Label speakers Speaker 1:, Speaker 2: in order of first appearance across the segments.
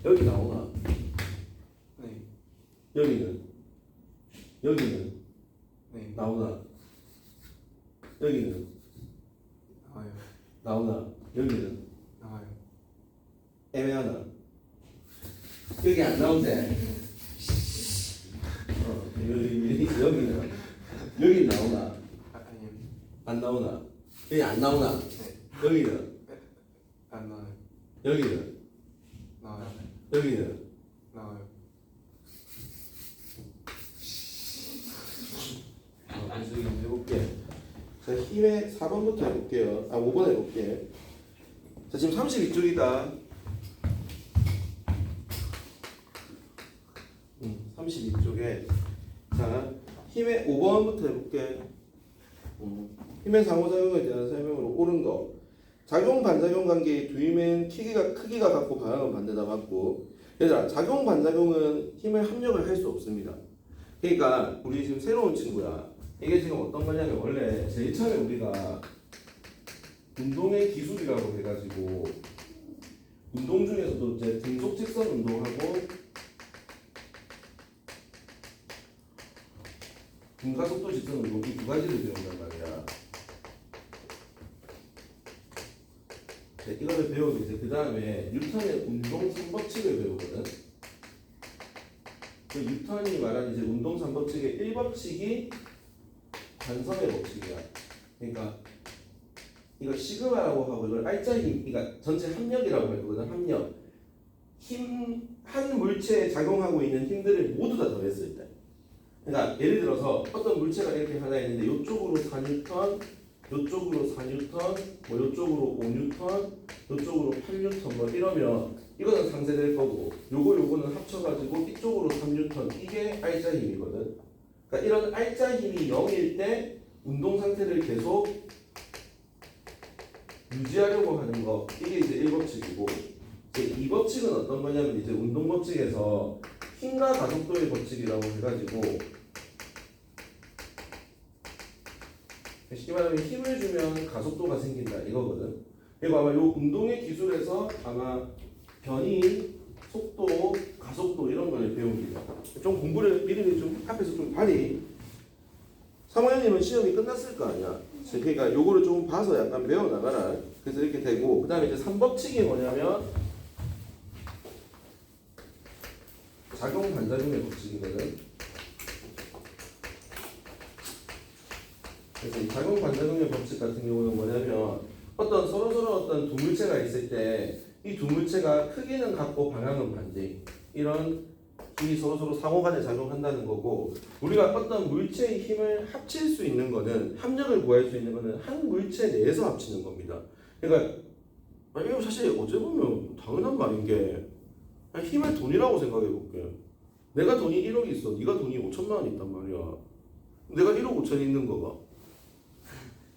Speaker 1: 여기 나오나?
Speaker 2: 네.
Speaker 1: 여기는
Speaker 2: 네.
Speaker 1: 나오나? 여기는
Speaker 2: 나와요.
Speaker 1: 나오나? 여기는
Speaker 2: 나와요.
Speaker 1: 애매하나? 여기 안 나오네. 여기 나오나?
Speaker 2: 아니요.
Speaker 1: 안 나오나? 여기 안 나오나?
Speaker 2: 네.
Speaker 1: 여기는
Speaker 2: 안 나와요.
Speaker 1: 여기는
Speaker 2: 나와요.
Speaker 1: 여기는
Speaker 2: 나와요.
Speaker 1: 그래서 여기 한번 해볼게. 자, 힘의 4번부터 해볼게요. 5번 해볼게. 자, 지금 32쪽이다. 32쪽에 자, 힘의 5번부터 해볼게. 힘의 상호작용에 대한 설명으로 옳은 거. 작용 반작용 관계의 두 힘은 크기가 같고 방향은 반대다 맞고. 얘들아, 작용 반작용은 힘을 합력을 할 수 없습니다. 그러니까 우리 지금 새로운 친구야. 이게 지금 어떤 거냐면 원래 제일 처음에 우리가 운동의 기술이라고 해가지고 운동 중에서도 이제 등속 직선 운동하고 등가속도 직선 운동 이 두 가지를 배운단 말이야. 네, 이거를 배우고 이제 그 다음에 뉴턴의 운동 3법칙을 배우거든. 그 뉴턴이 말한 이제 운동 3법칙의 1법칙이 관성의 법칙이야. 그러니까 이걸 시그마라고 하고 이걸 알짜 힘, 그러니까 전체 합력이라고 할 거거든. 합력. 힘, 한 물체에 작용하고 있는 힘들을 모두 다 더했을 때. 그러니까 예를 들어서 어떤 물체가 이렇게 하나 있는데 이쪽으로 4뉴턴, 이쪽으로 4뉴턴, 뭐 이쪽으로 5뉴턴, 이쪽으로 8뉴턴 뭐 이러면 이거는 상쇄될 거고 요거는 합쳐가지고 이쪽으로 3뉴턴 이게 알짜 힘이거든. 그러니까 이런 알짜 힘이 0일 때 운동 상태를 계속 유지하려고 하는 거 이게 이제 1법칙이고 이제 2법칙은 어떤 거냐면 이제 운동 법칙에서 힘과 가속도의 법칙이라고 해가지고 쉽게 말하면 힘을 주면 가속도가 생긴다 이거거든. 그리고 아마 요 운동의 기술에서 아마 변이, 속도, 가속도 이런 걸 배웁니다. 좀 공부를 미리 좀 앞에서 좀 빨리. 사모님은 시험이 끝났을 거 아니야. 그러니까 요거를 좀 봐서 약간 배워나가라. 그래서 이렇게 되고 그 다음에 이제 3법칙이 뭐냐면 작용 반작용의 법칙이거든. 그래서 이 작용 반작용의 법칙 같은 경우는 뭐냐면 서로 어떤 두 물체가 있을 때 이 두 물체가 크기는 같고 방향은 반대. 이런 힘이 서로 상호간에 작용한다는 거고 우리가 어떤 물체의 힘을 합칠 수 있는 거는 합력을 구할 수 있는 거는 한 물체 내에서 합치는 겁니다. 그러니까 이거 사실 어째 보면 당연한 말인 게 힘을 돈이라고 생각해 볼게. 내가 돈이 1억이 있어. 네가 돈이 5천만 원 있단 말이야. 내가 1억 5천이 있는 거가.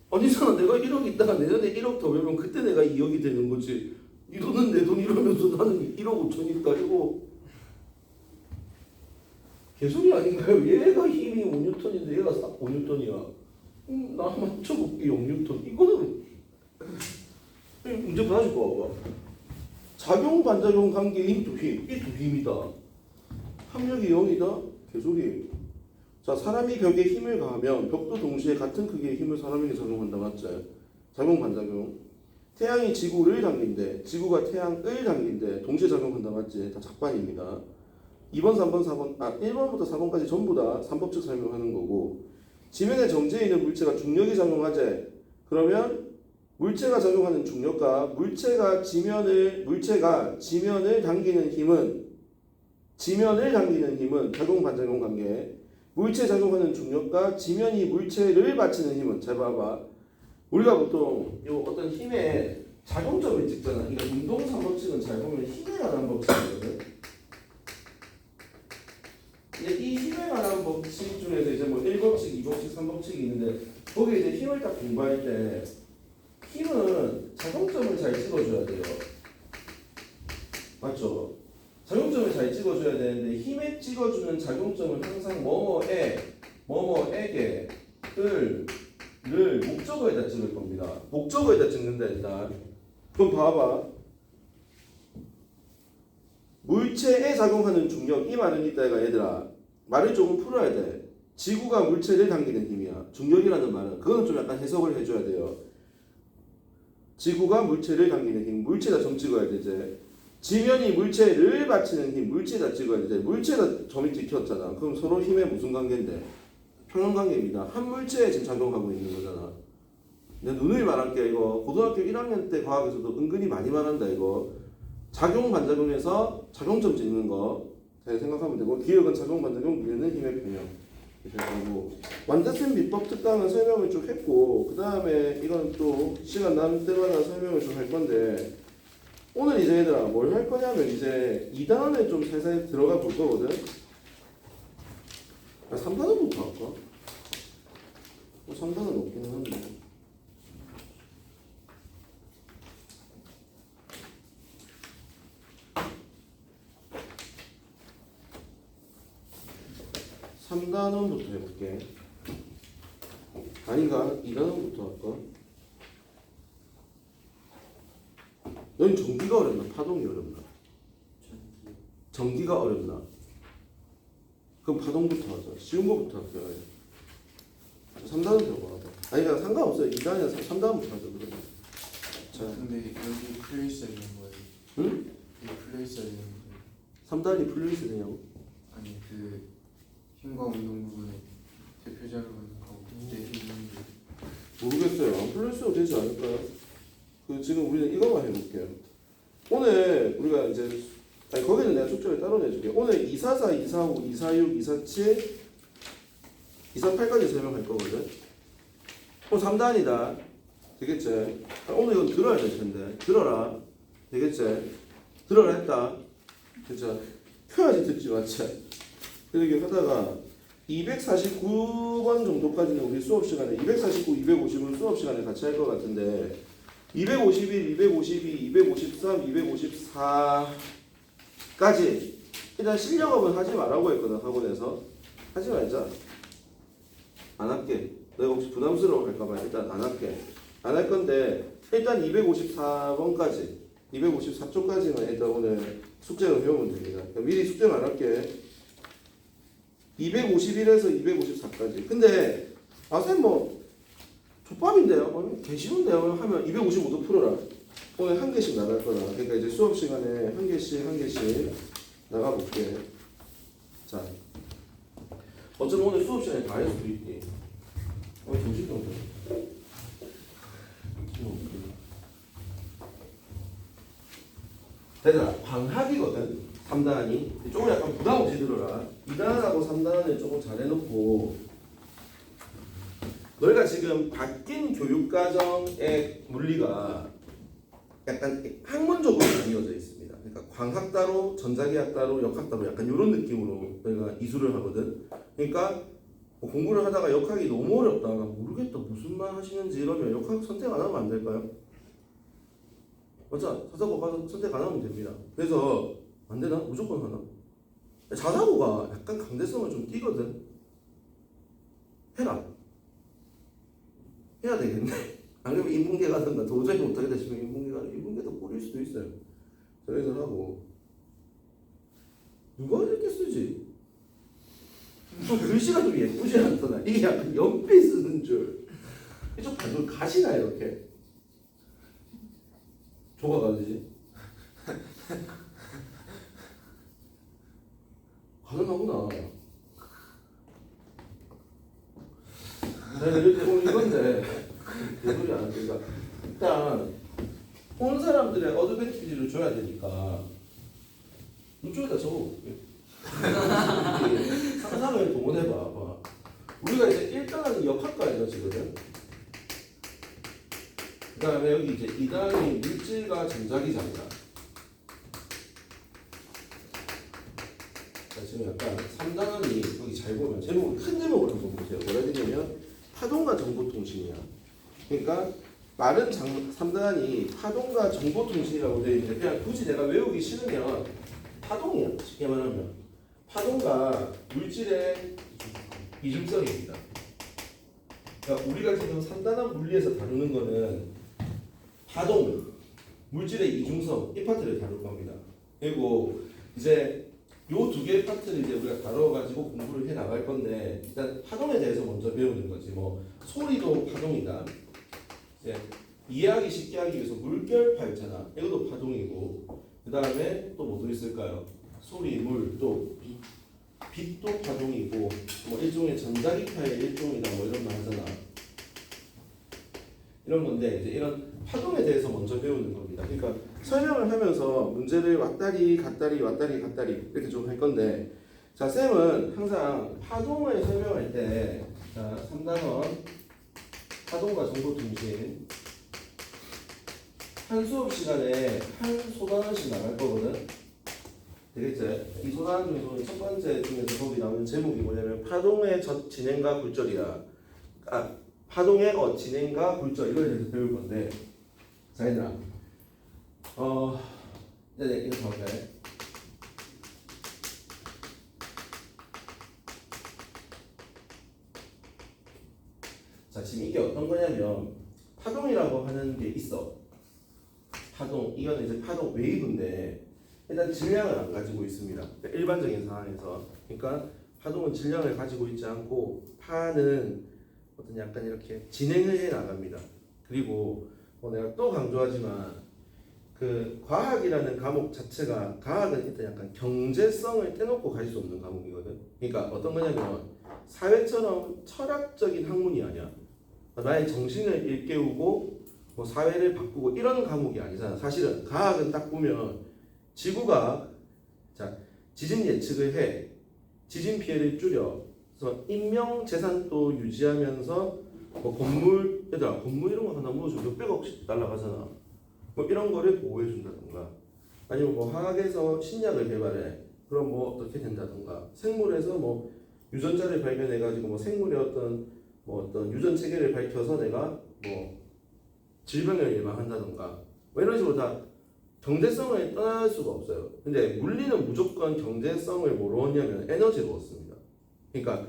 Speaker 1: 아니잖아. 내가 1억 있다가 내년에 1억 더 벌면 그때 내가 2억이 되는 거지. 네 돈은 내 돈 이러면서 나는 1억 5천 있다. 이거 개소리 아닌가요? 얘가 힘이 5뉴턴인데 얘가 5뉴턴이야. 나 한번 합쳐볼게 6뉴턴. 이거는 문제 다시 봐봐. 작용 반작용 관계의 힘 두 힘. 이 두 힘이다. 합력이 0이다? 개소리. 자, 사람이 벽에 힘을 가하면 벽도 동시에 같은 크기의 힘을 사람에게 작용한다. 맞지? 작용 반작용. 태양이 지구를 당긴대. 지구가 태양을 당긴대. 동시에 작용한다. 맞지? 다 작반입니다. 2번, 3번, 4번, 1번부터 4번까지 전부 다 3법칙 설명하는 거고 지면에 정지해 있는 물체가 중력이 작용하재. 그러면 물체가 작용하는 중력과 물체가 지면을 당기는 힘은 작용 반작용 관계. 물체 작용하는 중력과 지면이 물체를 받치는 힘은 잘 봐봐. 우리가 보통 요 어떤 힘의 작용점을 찍잖아. 그러니까 운동 3법칙은 잘 보면 힘에 관한 법칙이거든. 이 힘에 관한 법칙 중에서 이제 뭐 1법칙, 2법칙, 3법칙이 있는데 거기에 이제 힘을 딱 공부할 때 힘은 작용점을 잘 찍어줘야 돼요. 맞죠? 작용점을 잘 찍어줘야 되는데 힘에 찍어주는 작용점은 항상 뭐뭐에게 을 목적어에다 찍을 겁니다. 목적어에다 찍는다 일단. 그럼 봐봐. 물체에 작용하는 중력 이 말은 있다가 얘들아 말을 조금 풀어야 돼. 지구가 물체를 당기는 힘이야. 중력이라는 말은 그거는 좀 약간 해석을 해줘야 돼요. 지구가 물체를 당기는 힘, 물체에다 점 찍어야 되지. 지면이 물체를 받치는 힘, 물체에다 찍어야 되지. 물체에다 점이 찍혔잖아. 그럼 서로 힘의 무슨 관계인데? 평형관계입니다. 한 물체에 지금 작용하고 있는 거잖아. 내가 누누이 말할게. 이거 고등학교 1학년 때 과학에서도 은근히 많이 말한다. 이거 작용 반작용에서 작용점 찍는 거 잘 생각하면 되고, 기억은 작용 반작용 미는 힘의 평형. 그리고 완자셈 비법 특강은 설명을 쭉 했고, 그 다음에 이건 또 시간 남을 때마다 설명을 좀 할 건데, 오늘 이제 얘들아 뭘 할 거냐면 이제 2단원에 좀 살살 들어가 볼 거거든. 3단원부터 할까? 3단원 없기는 한데. (3단원부터) 해볼게. 아닌가? 2단원부터 할까? 넌 전기가 어렵나? 파동이 어렵나? 전기가 어렵나? 그럼 파동부터 하자. 쉬운 거부터 할게요. 3단원 해봐. 아니 그냥 상관없어요. 2단이나 3단원부터 하자. 그러면. 자,
Speaker 2: 근데 여기 풀려 있어야 되는 거예요.
Speaker 1: 응?
Speaker 2: 여기 풀려 있어야 되는 거예요.
Speaker 1: 3단이 풀려 있어야 되냐고?
Speaker 2: 아니 그 힘과 운동 부분에 대표자료가 나오고
Speaker 1: 모르겠어요. 안 풀려 있어도 되지 않을까요? 그 지금 우리는 이거만 해볼게요. 오늘 우리가 이제 아니 거기는 내가 숙제를 따로 내줄게. 오늘 244, 245, 246, 247, 248까지 설명할 거거든. 오늘 3단이다. 되겠지? 오늘 이건 들어야 될 텐데. 들어라. 되겠지? 들어라 했다. 그쵸? 펴야지 듣지 맞지? 이렇게 하다가 249번 정도까지는 우리 수업 시간에 249, 250은 수업 시간에 같이 할 것 같은데 251, 252, 253, 254까지 일단 실력업은 하지 말라고 했거든. 학원에서 하지 말자. 안 할게. 내가 혹시 부담스러워 할까봐 일단 안 할게. 안 할 건데 일단 254번까지 254쪽까지만 일단 오늘 숙제로 배우면 됩니다. 미리 숙제만 할게. 251에서 254까지. 근데 선생님 뭐 족밥인데요? 개 쉬운데요? 하면 255도 풀어라. 오늘 한 개씩 나갈 거다. 그러니까 이제 수업 시간에 한 개씩 나가볼게. 자, 어쩌면 오늘 수업 시간에 다 할 수도 있지. 정신 좀 얘들아, 광학이거든. 3단이 조금 약간 부담 없이 들어라. 2단하고 3단을 조금 잘 해놓고 너희가 지금 바뀐 교육과정의 물리가 약간 학문적으로 나뉘어져 있습니다. 그러니까 광학 따로, 전자기학 따로, 역학 따로 약간 이런 느낌으로 너희가 이수를 하거든. 그러니까 뭐 공부를 하다가 역학이 너무 어렵다, 모르겠다, 무슨 말 하시는지 이러면 역학 선택 안 하면 안 될까요? 맞아, 자사고 가서 선택 안 하면 됩니다. 그래서 안 되나? 무조건 하나? 자사고가 약간 강대성을 좀 띠거든. 해라. 해야 되겠네. 아니면 인문계 가든가 도저히 못하겠다 싶으면 인문계도 꼴일 수도 있어요. 그래서 하고 누가 이렇게 쓰지? 또 글씨가 좀 예쁘지 않더라. 이게 약간 연필 쓰는 줄. 이쪽 반도 가시나 이렇게. 조가 가지지? 가능하구나. 내가 이렇게 오늘 이건데 개소리 안 하니까 일단 온 사람들의 어드밴티지를 줘야 되니까 이쪽에다 적어볼게. 상상을 동원해봐. 우리가 이제 1단은 역학과 에너지거든. 그 다음에 여기 이제 2단이 물질과 전자기장이야. 자, 지금 약간 3단원이 여기 잘 보면 제목을 큰 제목을 한번 보세요. 뭐라 해야 되냐면 파동과 정보통신이야. 그러니까 말은 3단원이 파동과 정보통신이라고 되어 있는데 그냥 굳이 내가 외우기 싫으면 파동이야. 쉽게 말하면 파동과 물질의 이중성입니다. 그러니까 우리가 지금 3단원 물리에서 다루는 거는 파동, 물질의 이중성 이 파트를 다룰 겁니다. 그리고 이제 요 두 개의 파트를 이제 우리가 다뤄가지고 공부를 해 나갈 건데 일단 파동에 대해서 먼저 배우는 거지. 뭐 소리도 파동이다. 이제 이해하기 쉽게 하기 위해서 물결파 있잖아. 이것도 파동이고 그 다음에 또 뭐도 있을까요? 소리, 물, 또 빛도 파동이고 뭐 일종의 전자기파의 일종이다 뭐 이런 말 하잖아. 이런 건데 이제 이런 파동에 대해서 먼저 배우는 겁니다. 그러니까 설명을 하면서 문제를 왔다리 갔다리 왔다리 갔다리 이렇게 좀 할 건데 자 쌤은 항상 파동을 설명할 때 자 3단원 파동과 정보 중심 한 수업 시간에 한 소단원씩 나갈 거거든. 되겠지? 이 소단 중에서 첫 번째 중에서 거기 나오는 제목이 뭐냐면 파동의 진행과 굴절이야. 파동의 진행과 굴절 이걸 대해서 배울 건데 자 얘들아 이제 이거 볼까요? 자 지금 이게 어떤 거냐면 파동이라고 하는 게 있어. 파동 이거는 이제 파동 웨이브인데 일단 질량을 안 가지고 있습니다. 그러니까 일반적인 상황에서 그러니까 파동은 질량을 가지고 있지 않고 파는 어떤 약간 이렇게 진행을 해 나갑니다. 그리고 내가 또 강조하지만 그 과학이라는 과목 자체가 과학은 일단 약간 경제성을 떼놓고 갈 수 없는 과목이거든. 그러니까 어떤 거냐면 사회처럼 철학적인 학문이 아니야. 나의 정신을 일깨우고 뭐 사회를 바꾸고 이런 과목이 아니잖아. 사실은 과학은 딱 보면 지구가 자 지진 예측을 해 지진 피해를 줄여 그래서 인명 재산도 유지하면서 뭐 건물 얘들아 건물 이런 거 하나 무너져 몇백억씩 날라가잖아. 뭐 이런 거를 보호해 준다던가 아니면 뭐 화학에서 신약을 개발해 그럼 뭐 어떻게 된다던가 생물에서 뭐 유전자를 발견해 가지고 뭐 생물의 어떤 유전 체계를 밝혀서 내가 뭐 질병을 예방한다던가 뭐 이런 식으로 다 경제성을 떠날 수가 없어요. 근데 물리는 무조건 경제성을 뭐로 얻냐면 에너지로 얻습니다. 그러니까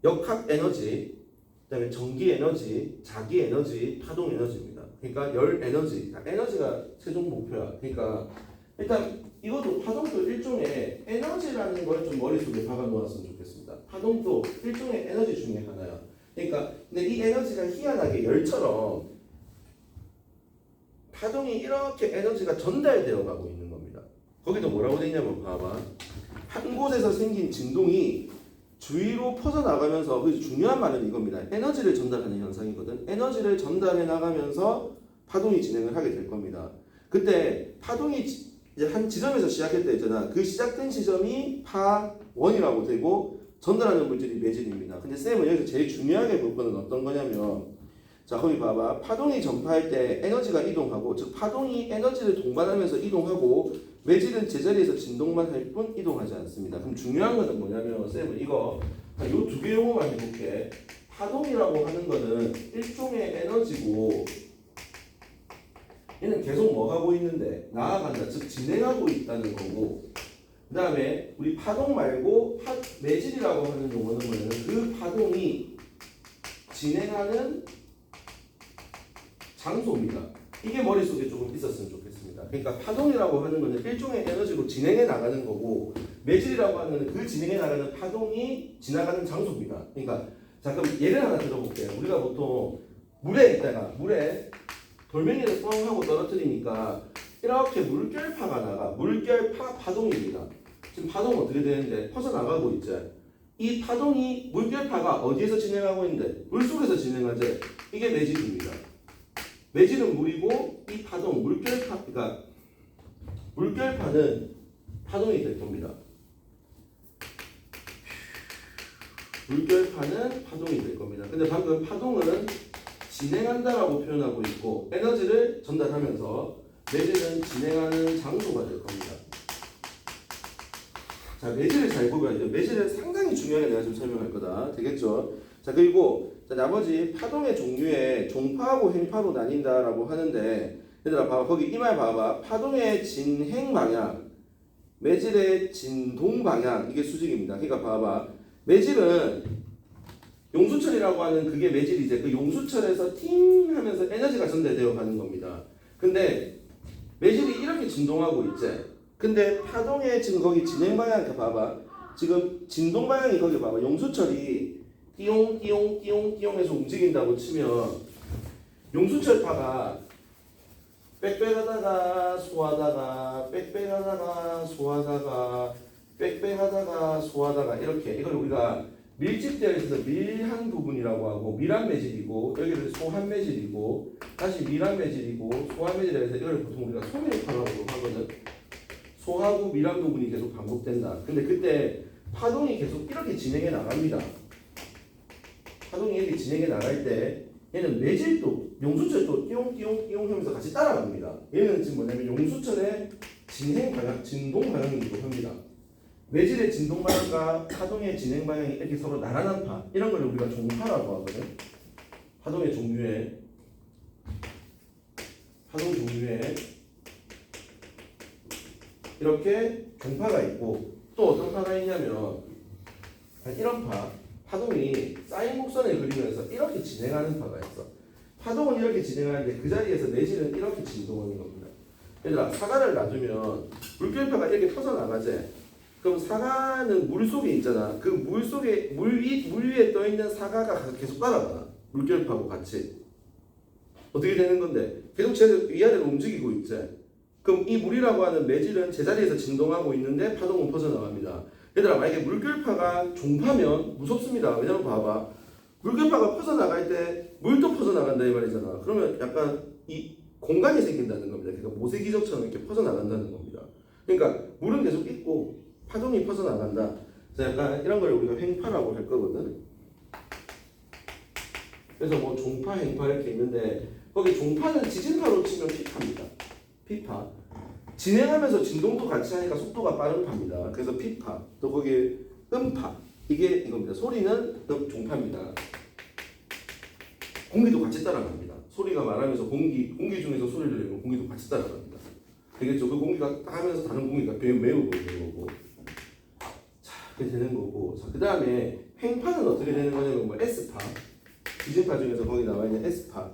Speaker 1: 역학 에너지, 그다음에 전기 에너지, 자기 에너지, 파동 에너지입니다. 그러니까 열 에너지, 에너지가 최종 목표야. 그러니까 일단 이것도 파동도 일종의 에너지라는 걸 좀 머릿속에 박아 놓았으면 좋겠습니다. 파동도 일종의 에너지 중에 하나야. 그러니까 근데 이 에너지가 희한하게 열처럼 파동이 이렇게 에너지가 전달되어 가고 있는 겁니다. 거기도 뭐라고 돼 있냐면 봐봐. 한 곳에서 생긴 진동이 주위로 퍼져나가면서 그 중요한 말은 이겁니다. 에너지를 전달하는 현상이거든. 에너지를 전달해 나가면서 파동이 진행을 하게 될 겁니다. 그때 파동이 이제 한 지점에서 시작했다 했잖아. 그 시작된 지점이 파1이라고 되고 전달하는 물질이 매질입니다. 근데 쌤은 여기서 제일 중요하게 볼 거는 어떤 거냐면 자 거기 봐봐. 파동이 전파할 때 에너지가 이동하고 즉 파동이 에너지를 동반하면서 이동하고 매질은 제자리에서 진동만 할 뿐 이동하지 않습니다. 그럼 중요한 것은 뭐냐면 쌤은 이거 이 두 개 용어만 해볼게. 파동이라고 하는 거는 일종의 에너지고 얘는 계속 뭐 하고 있는데 나아간다 즉 진행하고 있다는 거고 그 다음에 우리 파동 말고 매질이라고 하는 용어는 뭐냐면 그 파동이 진행하는 장소입니다. 이게 머릿속에 조금 있었으면 좋겠습니다. 그러니까 파동이라고 하는 것은 일종의 에너지로 진행해 나가는 거고 매질이라고 하는 것은 그 진행해 나가는 파동이 지나가는 장소입니다. 그러니까 자 그럼 예를 하나 들어볼게요. 우리가 보통 물에 돌멩이를 뻥 하고 떨어뜨리니까 이렇게 물결파가 나가. 물결파 파동입니다. 지금 파동은 어떻게 되는데 퍼져나가고 있죠. 이 파동이 물결파가 어디에서 진행하고 있는데 물속에서 진행하죠. 이게 매질입니다. 매질은 물이고 이 파동 그러니까 물결파는 파동이 될 겁니다. 물결파는 파동이 될 겁니다. 근데 방금 파동은 진행한다라고 표현하고 있고 에너지를 전달하면서 매질은 진행하는 장소가 될 겁니다. 자 매질을 잘 보면 이제 매질은 상당히 중요하게 내가 좀 설명할 거다. 되겠죠? 자 그리고 자, 나머지 파동의 종류에 종파하고 행파로 나뉜다라고 하는데 얘들아 봐봐 거기 이 말 봐봐. 파동의 진행 방향, 매질의 진동 방향 이게 수직입니다. 그러니까 봐봐 매질은 용수철이라고 하는 그게 매질이제. 그 용수철에서 팅 하면서 에너지가 전달되어 가는 겁니다. 근데 매질이 이렇게 진동하고 있지. 근데 파동의 지금 거기 진행 방향 봐봐. 지금 진동 방향이 거기 봐봐. 용수철이 띠용 띠용 띠용 띠용 해서 움직인다고 치면 용수철파가 빽빽하다가 소하다가 빽빽하다가 소하다가 빽빽하다가 소하다가 이렇게 이걸 우리가 밀집되어 있어서 밀한 부분이라고 하고 밀한 매질이고 여기를 소한 매질이고 다시 밀한 매질이고 소한 매질이라 해서 이걸 보통 우리가 소밀파라고 하거든. 소하고 밀한 부분이 계속 반복된다. 근데 그때 파동이 계속 이렇게 진행해 나갑니다. 파동이 이렇게 진행해 나갈 때 얘는 매질도 용수철도 띠용띠용띠용 하면서 같이 따라갑니다. 얘는 지금 뭐냐면 용수철의 진행 방향, 진동 방향이기도 합니다. 매질의 진동 방향과 파동의 진행 방향이 이렇게 서로 나란한 파, 이런 걸 우리가 종파라고 하거든. 파동의 종류에 파동 종류에 이렇게 종파가 있고 또 어떤 파가 있냐면 이런 파, 파동이 사인 곡선을 그리면서 이렇게 진행하는 파가 있어. 파동은 이렇게 진행하는데 그 자리에서 매질은 이렇게 진동하는 겁니다. 얘들아, 사과를 놔두면 물결파가 이렇게 퍼져나가지. 그럼 사과는 물 속에 있잖아. 그 물 속에 물 위에 떠 있는 사과가 계속 따라가. 물결파하고 같이. 어떻게 되는 건데? 계속 위아래로 움직이고 있지. 그럼 이 물이라고 하는 매질은 제자리에서 진동하고 있는데 파동은 퍼져나갑니다. 얘들아, 만약에 물결파가 종파면 무섭습니다. 왜냐면 봐봐. 물결파가 퍼져나갈 때 물도 퍼져나간다 이 말이잖아. 그러면 약간 이 공간이 생긴다는 겁니다. 그러니까 모세기적처럼 이렇게 퍼져나간다는 겁니다. 그러니까 물은 계속 있고 파동이 퍼져나간다. 그래서 약간 이런 걸 우리가 횡파라고 할 거거든. 그래서 뭐 종파, 횡파 이렇게 있는데 거기 종파는 지진파로 치면 피파입니다. 피파. 진행하면서 진동도 같이 하니까 속도가 빠른 파입니다. 그래서 피파. 또 거기 음파. 이게 이겁니다. 소리는 종파입니다. 공기도 같이 따라갑니다. 소리가 말하면서 공기 중에서 소리를 내면 공기도 같이 따라갑니다. 되겠죠? 그 공기가 하면서 다른 공기가 매우 보이는 거고. 자, 그렇게 되는 거고. 자, 그 다음에 횡파는 어떻게 되는 거냐면 뭐 S파. 지진파 중에서 거기 나와 있는 S파.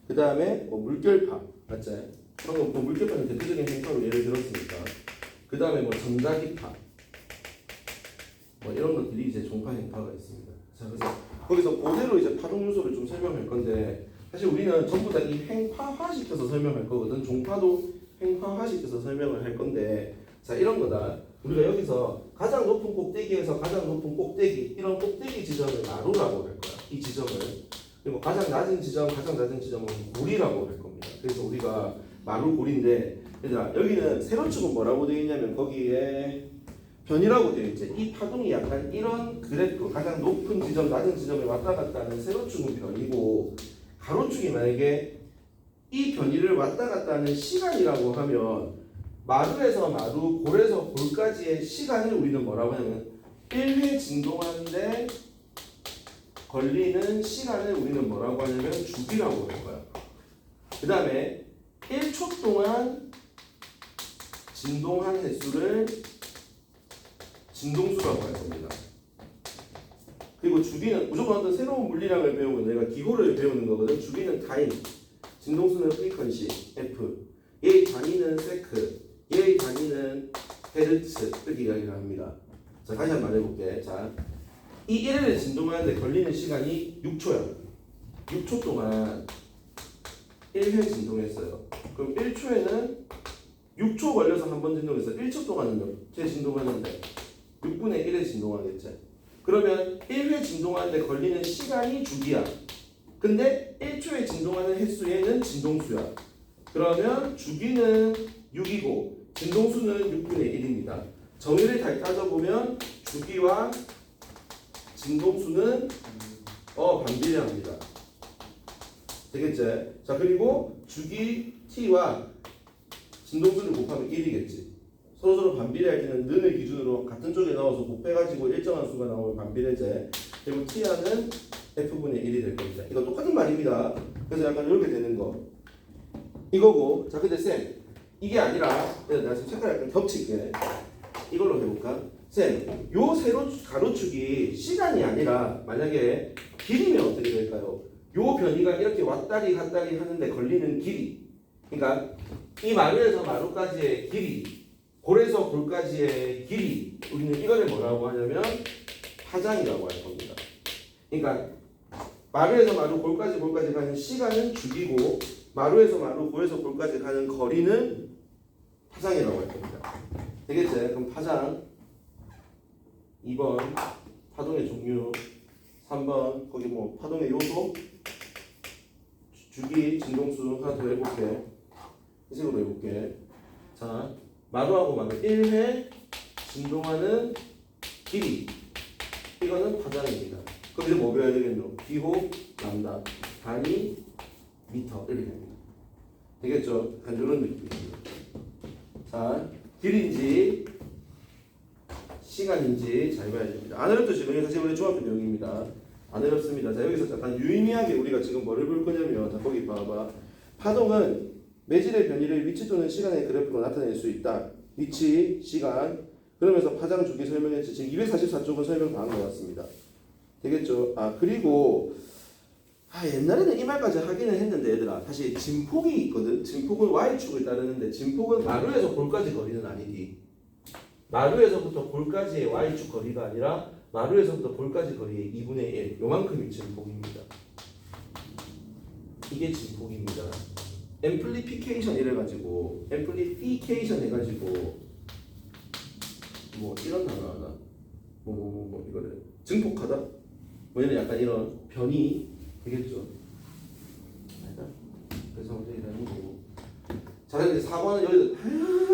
Speaker 1: 그 다음에 뭐 물결파. 맞지? 방금 뭐 물결파는 대표적인 횡파로 예를 들었으니까. 그 다음에 뭐 전자기파. 뭐 이런 것들이 이제 종파 횡파가 있습니다. 자, 그래서 거기서 그대로 이제 파동 요소를 좀 설명할 건데 사실 우리는 전부 다 이 횡파화시켜서 설명할 거거든. 종파도 횡파화시켜서 설명을 할 건데 자, 이런 거다. 우리가 여기서 가장 높은 꼭대기에서 가장 높은 꼭대기 이런 꼭대기 지점을 마루라고 할 거야. 이 지점을. 그리고 가장 낮은 지점은 고리라고 할 겁니다. 그래서 우리가 마루 고리인데 얘들아, 여기는 세로축은 뭐라고 되어 있냐면 거기에 변이라고 되어 있지. 이 파동이 약간 이런 그래프 가장 높은 지점, 낮은 지점에 왔다 갔다 하는 세로축은 변이고 가로축이 만약에 이 변이를 왔다 갔다 하는 시간이라고 하면 마루에서 마루, 골에서 골까지의 시간을 우리는 뭐라고 하냐면 1회 진동하는데 걸리는 시간을 우리는 뭐라고 하냐면 주기라고 할 거야. 그 다음에 1초 동안 진동한 횟수를 진동수라고 할 겁니다. 그리고 주기는 무조건 어떤 새로운 물리량을 배우면 내가 기호를 배우는 거거든. 주기는 타임, 진동수는 프리퀀시 F, 얘의 단위는 세크, 얘의 단위는 헤르츠 이렇게 이야기를 합니다. 자, 다시 한번 말해볼게. 자, 이 1회를 진동하는데 걸리는 시간이 6초야. 6초 동안 1회 진동했어요. 그럼 1초에는 6초 걸려서 한 번 진동해서 1초 동안은 몇 회 진동하는데 6분의 1회 진동하겠지. 그러면 1회 진동하는데 걸리는 시간이 주기야. 근데 1초에 진동하는 횟수에는 진동수야. 그러면 주기는 6이고 진동수는 6분의 1입니다. 정의를 잘 따져보면 주기와 진동수는 반비례합니다. 되겠지? 자, 그리고 주기 t와 진동수를 곱하면 1이겠지. 서로서로 반비례할 때는 는을 기준으로 같은 쪽에 넣어서 곱해가지고 일정한 수가 나오면 반비례제. 그리고 t하는 f분의 1이 될 겁니다. 이거 똑같은 말입니다. 그래서 약간 이렇게 되는 거 이거고. 자, 근데 쌤 이게 아니라 내가 지금 색깔 약간 겹칠게. 이걸로 해볼까? 쌤, 요 세로 가로축이 시간이 아니라 만약에 길이면 어떻게 될까요? 요 변이가 이렇게 왔다리 갔다리 하는데 걸리는 길이. 그러니까 이 마루에서 마루까지의 길이, 골에서 골까지의 길이. 우리는 이거를 뭐라고 하냐면 파장이라고 할 겁니다. 그러니까 마루에서 마루, 골까지 가는 시간은 주기고 마루에서 마루, 골에서 골까지 가는 거리는 파장이라고 할 겁니다. 되겠지? 그럼 파장 2번 파동의 종류, 3번 거기 뭐 파동의 요소, 주기, 진동수 하나 더 해볼게. 이 식으로 해볼게. 자, 마루하고 마루 1회 진동하는 길이, 이거는 파장입니다. 그럼 이제 뭐 배워야 되겠노? 기호, 람다, 단위, 미터 이렇게 됩니다. 되겠죠? 한 이런 느낌입니다. 자, 길인지 시간인지 잘 봐야 됩니다. 안 어렵죠? 지금 사실 우리 중학교 내용입니다. 안 어렵습니다. 자, 여기서 잠깐 유의미하게 우리가 지금 뭐를 볼 거냐면, 자, 거기 봐봐. 파동은 매질의 변이를 위치 또는 시간의 그래프로 나타낼 수 있다. 위치, 시간. 그러면서 파장 주기 설명했지. 지금 244쪽은 설명 다 한 것 같습니다. 되겠죠? 아, 그리고 옛날에는 이 말까지 하기는 했는데 얘들아, 사실 진폭이 있거든. 진폭은 y축을 따르는데 진폭은 마루에서 골까지 거리는 아니지. 마루에서부터 골까지의 y축 거리가 아니라 마루에서부터 골까지 거리의 2분의 1, 요만큼이 진폭입니다. 이게 진폭입니다. 앰플리피케이션 이래가지고 앰플리피케이션 해가지고 뭐 이런 단어 하나 뭐 이거를 증폭하다 뭐 이런 약간 이런 변이 되겠죠. 그래서 이제 이런 거고. 자, 이제 4번은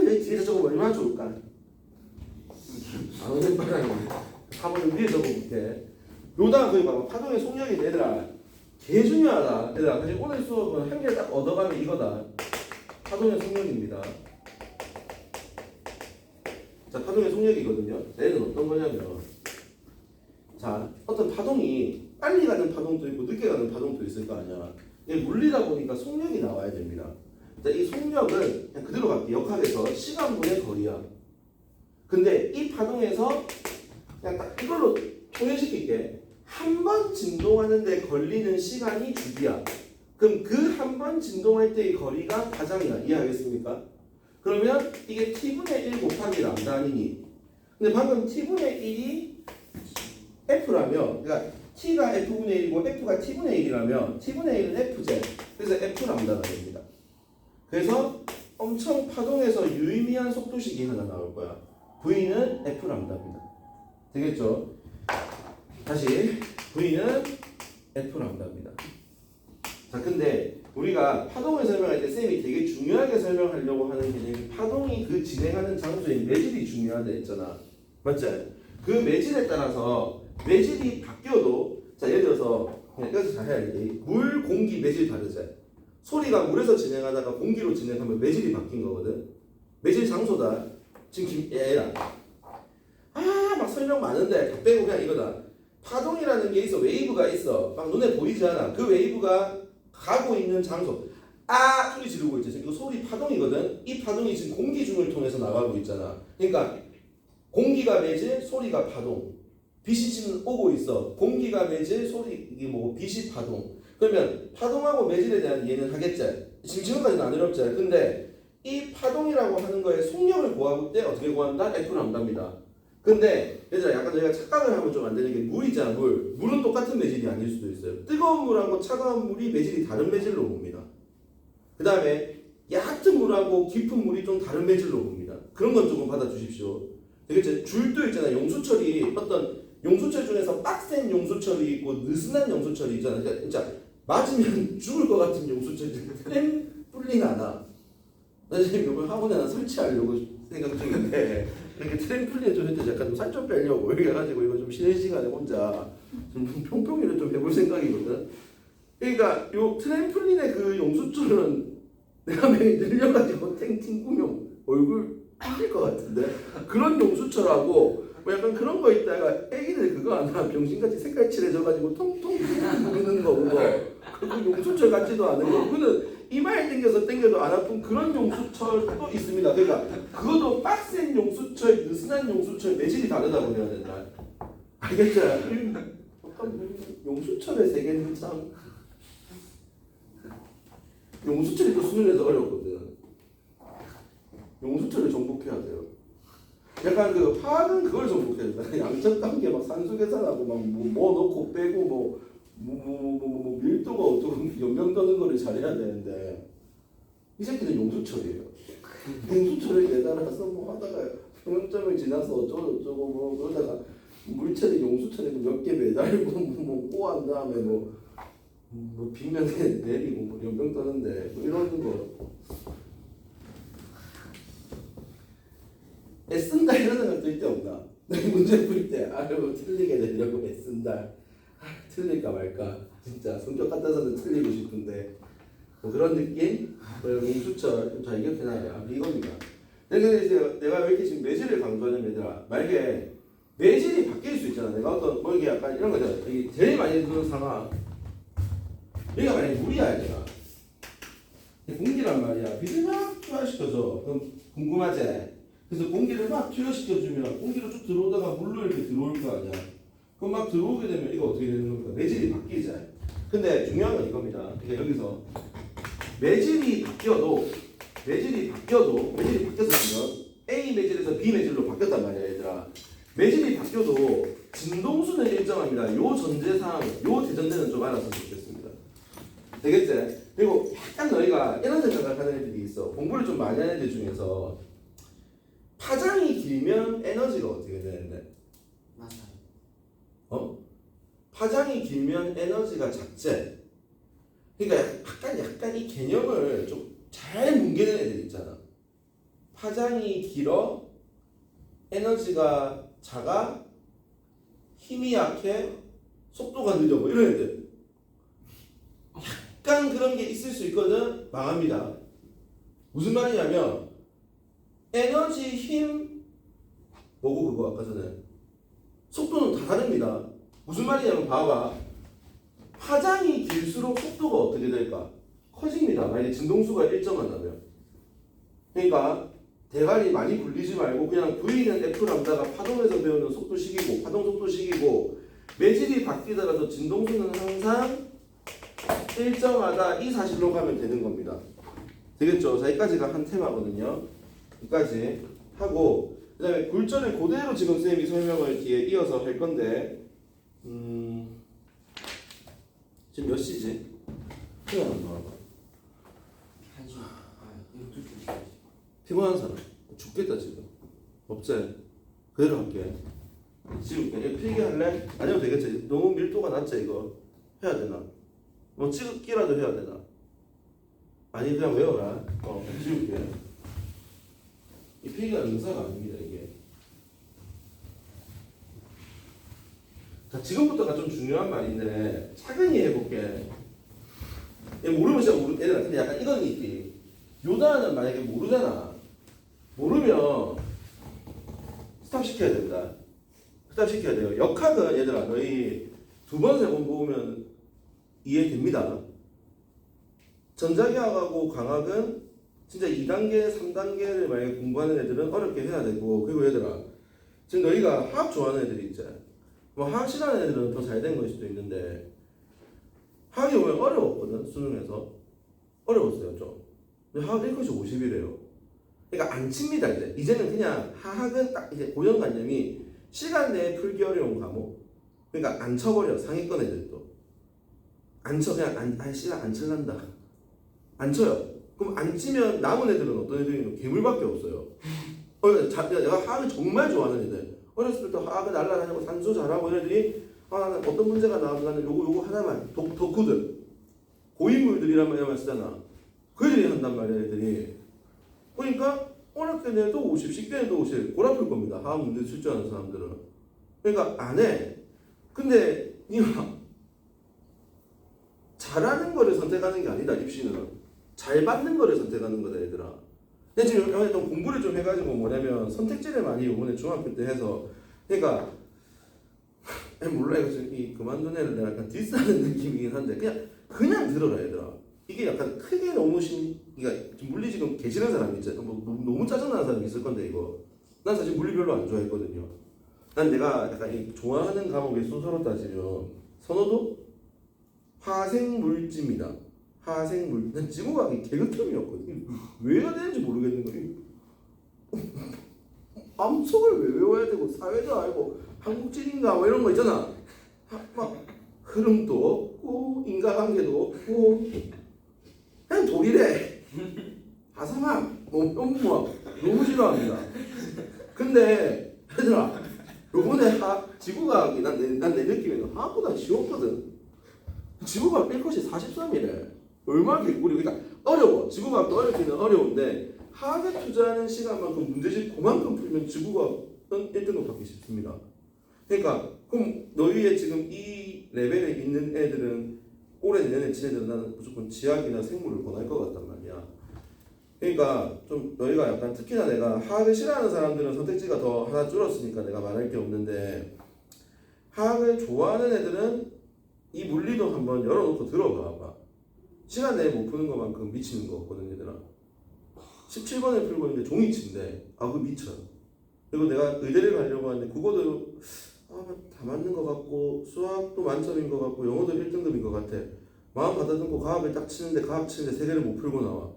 Speaker 1: 여기 뒤에서 적으면 얼마나 좋을까? 안 오는 바람이 4번은 위에 적어볼게. 요다가 거기 봐봐. 파동의 속력이 얘들아 개 중요하다. 얘들아 사실 오늘 수업은 한 개를 딱 얻어가면 이거다. 파동의 속력입니다. 자, 파동의 속력이거든요. 얘는 어떤 거냐면, 자, 어떤 파동이 빨리 가는 파동도 있고 늦게 가는 파동도 있을 거 아니야. 이게 물리다 보니까 속력이 나와야 됩니다. 자, 이 속력은 그냥 그대로 갈게. 역학에서 시간분의 거리야. 근데 이 파동에서 그냥 딱 이걸로 통일시킬게. 한 번 진동하는데 걸리는 시간이 주기야. 그럼 그 한 번 진동할 때의 거리가 파장이야. 이해하겠습니까? 그러면 이게 t분의 1 곱하기 람다 아니니? 근데 방금 t분의 1이 f라면, 그러니까 t가 f분의 1이고 f가 t분의 1이라면 t분의 1은 fj, 그래서 f 람다가 됩니다. 그래서 엄청 파동에서 유의미한 속도식이 하나 나올 거야. v는 f 람다입니다. 되겠죠? 다시 v는 f 람다입니다. 자, 근데 우리가 파동을 설명할 때 쌤이 되게 중요하게 설명하려고 하는 개념이 파동이 그 진행하는 장소의 매질이 중요하다 했잖아. 맞지? 그 매질에 따라서 매질이 바뀌어도, 자, 예를 들어서 그냥 여기서 잘 해야지. 물, 공기 매질 다르지? 소리가 물에서 진행하다가 공기로 진행하면 매질이 바뀐 거거든. 매질 장소다. 지금 얘라. 막 설명 많은데 다 빼고 그냥 이거다. 파동이라는 게 있어. 웨이브가 있어. 막 눈에 보이지 않아. 그 웨이브가 가고 있는 장소. 소리 지르고 있지. 이거 소리 파동이거든. 이 파동이 지금 공기중을 통해서 나가고 있잖아. 그러니까 공기가 매질, 소리가 파동. 빛이 지금 오고 있어. 공기가 매질, 소리 이게 뭐고 빛이 파동. 그러면 파동하고 매질에 대한 이해는 하겠지. 지금까지는 안 어렵지. 근데 이 파동이라고 하는 거에 속력을 구할 때 어떻게 구한다? F 람다입니다. 근데 얘들아 약간 저희가 착각을 하면 좀 안 되는 게 물 있잖아. 물은 똑같은 매질이 아닐 수도 있어요. 뜨거운 물하고 차가운 물이 매질이 다른 매질로 봅니다. 그 다음에 얕은 물하고 깊은 물이 좀 다른 매질로 봅니다. 그런 건 조금 받아주십시오. 되겠죠? 줄도 있잖아. 용수철이 어떤 용수철 중에서 빡센 용수철이 있고 느슨한 용수철이 있잖아. 그러니까 진짜 맞으면 죽을 것 같은 용수철이 트램플린 하나. 나 지금 이걸 학원에 하나 설치하려고 생각 중인데 이렇게 트램플린 좀 했더니 약간 좀 살 좀 빼려고 이렇게 해가지고 이거 좀 쉬는 시간에 혼자 좀 평평이를 좀 해볼 생각이거든. 그러니까 요 트램플린의 그 용수철은 내가 매일 늘려가지고 탱팅구용 얼굴 빠질 것 같은데 그런 용수철하고 뭐 약간 그런 거 있다가 애기들 그거 하나 병신같이 색깔 칠해져가지고 통통 부는 거 그거 그 용수철 같지도 않은 거 그거는 이마에 당겨도 안 아픈 그런 용수철도 있습니다. 그러니까 그것도 빡센 용수철, 느슨한 용수철 매질이 다르다고 해야 된다. 알겠죠? 용수철의 세계는 참 용수철이 또 수능에서 어렵거든. 용수철을 정복해야 돼요. 약간 그 화학은 그걸 정복해야 된다. 양적 관계 막 산수 계산하고 막 뭐 넣고 빼고 뭐 밀도가 어떻고 연병 떠는 거를 잘해야 되는데 이 새끼는 용수철이에요. 용수철을 매달아서 뭐 하다가 평점을 지나서 어쩌고 뭐 그러다가 물체를 용수철에 몇 개 매달고 뭐 꼬한 다음에 뭐 빗면에 내리고 뭐 연병 떠는데 뭐 이런 거 애쓴다 이런 생각 들 때 없나? 문제 풀 때 뭐 틀리게 되려고 애쓴다. 틀릴까 말까 진짜 성격 같아서는 틀리고 싶은데 뭐 그런 느낌? 용수철 좀 잘 기억해놔야 이겁니다. 근데 이제 내가 왜 이렇게 지금 매질을 강조하냐면 얘들아 만약에 매질이 바뀔 수 있잖아. 내가 어떤 뭐 이게 약간 이런 거잖아. 이게 제일 많이 드는 상황 얘가 만약에 물이야 얘가 공기란 말이야. 빛을 막 투하시켜줘. 그럼 궁금하지? 그래서 공기를 막 투여시켜주면 공기로 쭉 들어오다가 물로 이렇게 들어올 거 아니야. 그럼 막 들어오게 되면 이거 어떻게 되는 겁니까? 매질이 바뀌지. 근데 중요한 건 이겁니다. 그러니까 여기서 매질이 바뀌어서 지금 A 매질에서 B 매질로 바뀌었단 말이야 얘들아. 매질이 바뀌어도 진동수는 일정합니다. 요 전제상, 요 대전제는 좀 알았으면 좋겠습니다. 되겠지? 그리고 약간 너희가 이런 생각을 하는 애들이 있어. 공부를 좀 많이 하는 애들 중에서 파장이 길면 에너지가 어떻게 되는데?
Speaker 2: 맞아요.
Speaker 1: 파장이 길면 에너지가 작지. 그러니까 약간 이 개념을 좀 잘 뭉개는 애들 있잖아. 파장이 길어, 에너지가 작아, 힘이 약해, 속도가 느려 뭐 이런 애들. 약간 그런 게 있을 수 있거든. 망합니다. 무슨 말이냐면 에너지, 힘, 뭐고 그거 아까 전에 속도는 다 다릅니다. 무슨 말이냐면 봐봐. 파장이 길수록 속도가 어떻게 될까? 커집니다. 만약에 진동수가 일정하다면. 그러니까 대가리 많이 굴리지 말고 그냥 V는 F 람다가 파동에서 배우는 속도식이고 파동 속도식이고 매질이 바뀌더라도 진동수는 항상 일정하다 이 사실로 가면 되는 겁니다. 되겠죠? 자, 여기까지가 한 테마거든요. 여기까지 하고 그 다음에 굴절을 그대로 지금 쌤이 설명을 뒤에 이어서 할 건데 지금 몇 시지? 시간 안 나와봐.
Speaker 2: 1시. 12시.
Speaker 1: 피곤한 사람 죽겠다 지금. 없지? 그대로 할게. 지울게. 이거 필기할래? 아니면 되겠지? 너무 밀도가 낮지 이거. 해야 되나? 뭐 찍기라도 해야 되나? 아니 그냥 외워라. 지울게. 이 필기가 능사가 아닙니다 이게. 자 지금부터가 좀 중요한 말인데 차근히 해볼게. 모르면 진짜 얘들아 근데 약간 이건 있지. 요 단어는 만약에 모르잖아. 모르면 스탑 시켜야 된다. 스탑 시켜야 돼요. 역학은 얘들아 너희 두 번 세 번 보면 이해됩니다. 전자기하고 광학은 진짜 2단계, 3단계를 만약에 공부하는 애들은 어렵게 해야 되고 그리고 얘들아 지금 너희가 화학 좋아하는 애들이 있잖아. 뭐 화학 싫어하는 애들은 더 잘 된 걸 수도 있는데 화학이 오면 어려웠거든 수능에서 어려웠어요 좀. 근데 화학 1컷이 50이래요. 그러니까 안 칩니다 이제. 이제는 그냥 화학은 딱 이제 고정관념이 시간 내에 풀기 어려운 과목. 그러니까 안 쳐버려 상위권 애들도. 안 쳐 그냥 시간 안 칠란다. 안 쳐요. 그럼 안 치면 남은 애들은 어떤 애들이 괴물밖에 없어요. 내가 화학을 정말 좋아하는 애들. 어렸을 때부터 화학을 날라다니고 산수 잘하고 이런 애들이 나는 어떤 문제가 나와도 나는 요거 하나만 덕후들 고인물들이란 말만 쓰잖아. 그 애들이 한단 말이야 애들이. 그러니까 어렵게 내도 50, 쉽게 내도 50 골아플 겁니다. 화학 문제 출제하는 사람들은. 그러니까 안 해. 근데 니가 잘하는 거를 선택하는 게 아니다 입시는. 잘 받는 거를 선택하는 거다 얘들아. 근데 지금 이번에 좀 공부를 좀 해가지고 뭐냐면 선택지를 많이 이번에 중학교 때 해서 그러니까 몰라 이거 지금 이 그만둔 애를 내가 약간 디스하는 느낌이긴 한데 그냥 들어라 얘들아. 이게 약간 크게 너무 그러니까 물리 지금 개질한 사람이 있잖아. 뭐 너무 짜증나는 사람이 있을 건데 이거. 난 사실 물리 별로 안 좋아했거든요. 난 내가 약간 이 좋아하는 과목의 순서로 따지면 선호도 화생물지입니다. 화생물. 난 지구과학이 개그템이었거든. 왜 해야 되는지 모르겠는 거예요. 암석을 왜 외워야 되고 사회도 알고 한국지인가 뭐 이런 거 있잖아. 막 흐름도 없고 인과관계도 없고 그냥 돌이래. 하상함 뭐 너무 싫어합니다. 근데 얘들아 요번에 지구과학이 난 내 느낌에는 화학보다 쉬웠거든. 지구과학 1컷이 43이래. 얼마나 개꿀이. 그러니까 어려워. 지구과학도 어렵기는 어려운데 화학에 투자하는 시간만큼 문제집 그만큼 풀면 지구과학은 1등급 받기 쉽습니다. 그러니까 그럼 너희의 지금 이 레벨에 있는 애들은 올해 내년에 친 애들은 나는 무조건 지학이나 생물을 권할 것 같단 말이야. 그러니까 좀 너희가 약간 특히나 내가 화학을 싫어하는 사람들은 선택지가 더 하나 줄었으니까 내가 말할 게 없는데 화학을 좋아하는 애들은 이 물리도 한번 열어놓고 들어가 봐. 시간 내에 못 푸는 것만큼 미치는 거 없거든 얘들아. 17번을 풀고 있는데 종이친데 그거 미쳐요. 그리고 내가 의대를 가려고 하는데 국어도 다 맞는 것 같고 수학도 만점인 것 같고 영어도 1등급인 것 같아. 마음 가다듬고 과학을 딱 치는데 과학 치는데 3개를 못 풀고 나와.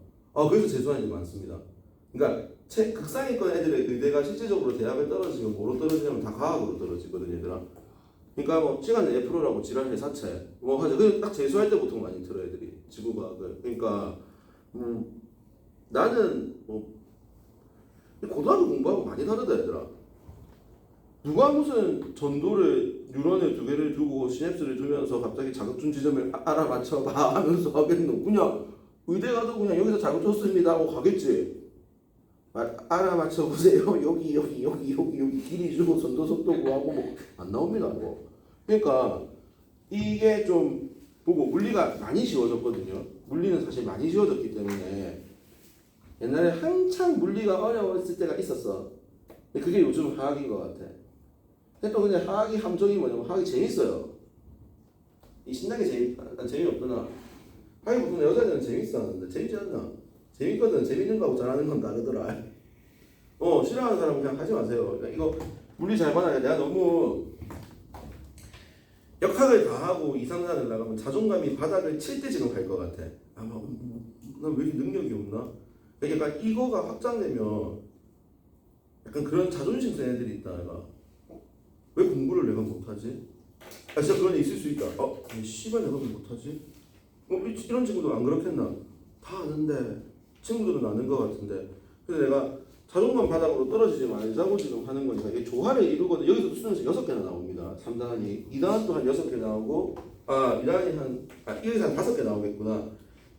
Speaker 1: 그래서 재수하는 애들이 많습니다. 그러니까 극상위권 애들의 의대가 실질적으로 대학을 떨어지면 뭐로 떨어지냐면 다 과학으로 떨어지거든 얘들아. 그러니까 뭐 시간에 F로라고 지랄 회사채 뭐 하죠. 그냥 딱 재수할 때 보통 많이 들어 애들이 지구과학을. 그러니까 나는 뭐 고등학교 공부하고 많이 다르다 얘들아. 누가 무슨 전도를 뉴런을 2개를 두고 시냅스를 두면서 갑자기 자극준 지점을 알아맞혀봐 하면서 하겠노. 그냥 의대 가도 그냥 여기서 자극 줬습니다 하고 가겠지. 알아맞혀보세요. 여기 길이 주고 전도 속도 구하고 뭐 안 나옵니다 뭐. 그러니까 이게 좀 보고 물리가 많이 쉬워졌거든요. 물리는 사실 많이 쉬워졌기 때문에 옛날에 한창 물리가 어려웠을 때가 있었어. 근데 그게 요즘 화학인 것 같아. 근데 또 근데 화학이 함정이 뭐냐면 화학이 재밌어요. 이 신나게 난 재미없구나. 화학이 보통 여자들은 재밌었는데 재밌지 않나? 재밌거든. 재밌는 거하고 잘하는 건 다르더라. 싫어하는 사람은 그냥 하지 마세요. 그러니까 이거 물리 잘 받아야 내가 너무 역학을 다 하고 2, 3단을 나가면 자존감이 바닥을 칠 때 지금 갈 것 같아. 아마 난 왜 이렇게 능력이 없나? 그러니까 이거가 확장되면 약간 그런 자존심 센 애들이 있다. 내가 왜 공부를 내가 못하지? 진짜 그런 애 있을 수 있다. 씨발 내가 왜 못하지? 이런 친구도 안 그렇겠나? 다 아는데 친구들은 아는 것 같은데. 근데 내가 자존감 바닥으로 떨어지지 말자고 지금 하는 거니까 이게 조화를 이루거든. 여기서도 수능에서 6개나 나옵니다. 3단이 2단도 한 6개 나오고 2단이 여기서 한 5개 나오겠구나.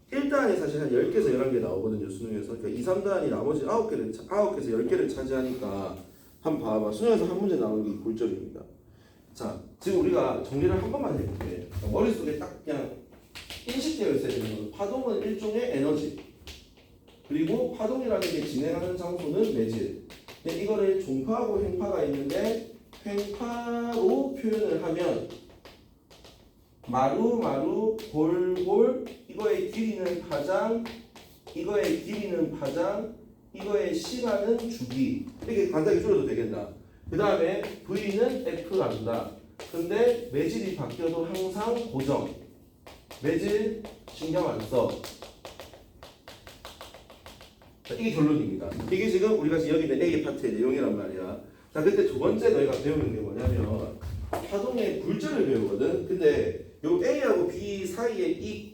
Speaker 1: 1단이 사실 한 10개에서 11개 나오거든요. 수능에서. 그러니까 2, 3단이 나머지 9개에서 10개를 차지하니까 한번 봐봐. 수능에서 한 문제 나오는 게 골절입니다. 자, 지금 우리가 정리를 한 번만 해볼게요. 머릿속에 딱 그냥 인식되어 있어야 되는 거는 파동은 일종의 에너지, 그리고 파동이라는 게 진행하는 장소는 매질. 근데 이거를 종파하고 횡파가 있는데 횡파로 표현을 하면 마루 골 이거의 길이는 파장, 이거의 길이는 파장, 이거의 시간은 주기. 이렇게 간단하게 줄여도 되겠나? 그 다음에 V는 F란다. 근데 매질이 바뀌어도 항상 고정. 매질 신경 안 써. 자, 이게 결론입니다. 이게 지금 우리가 여기 있는 A 파트의 내용이란 말이야. 자, 그때 두 번째 너희가 배우는 게 뭐냐면 파동의 굴절을 배우거든. 근데 요 A하고 B 사이에 이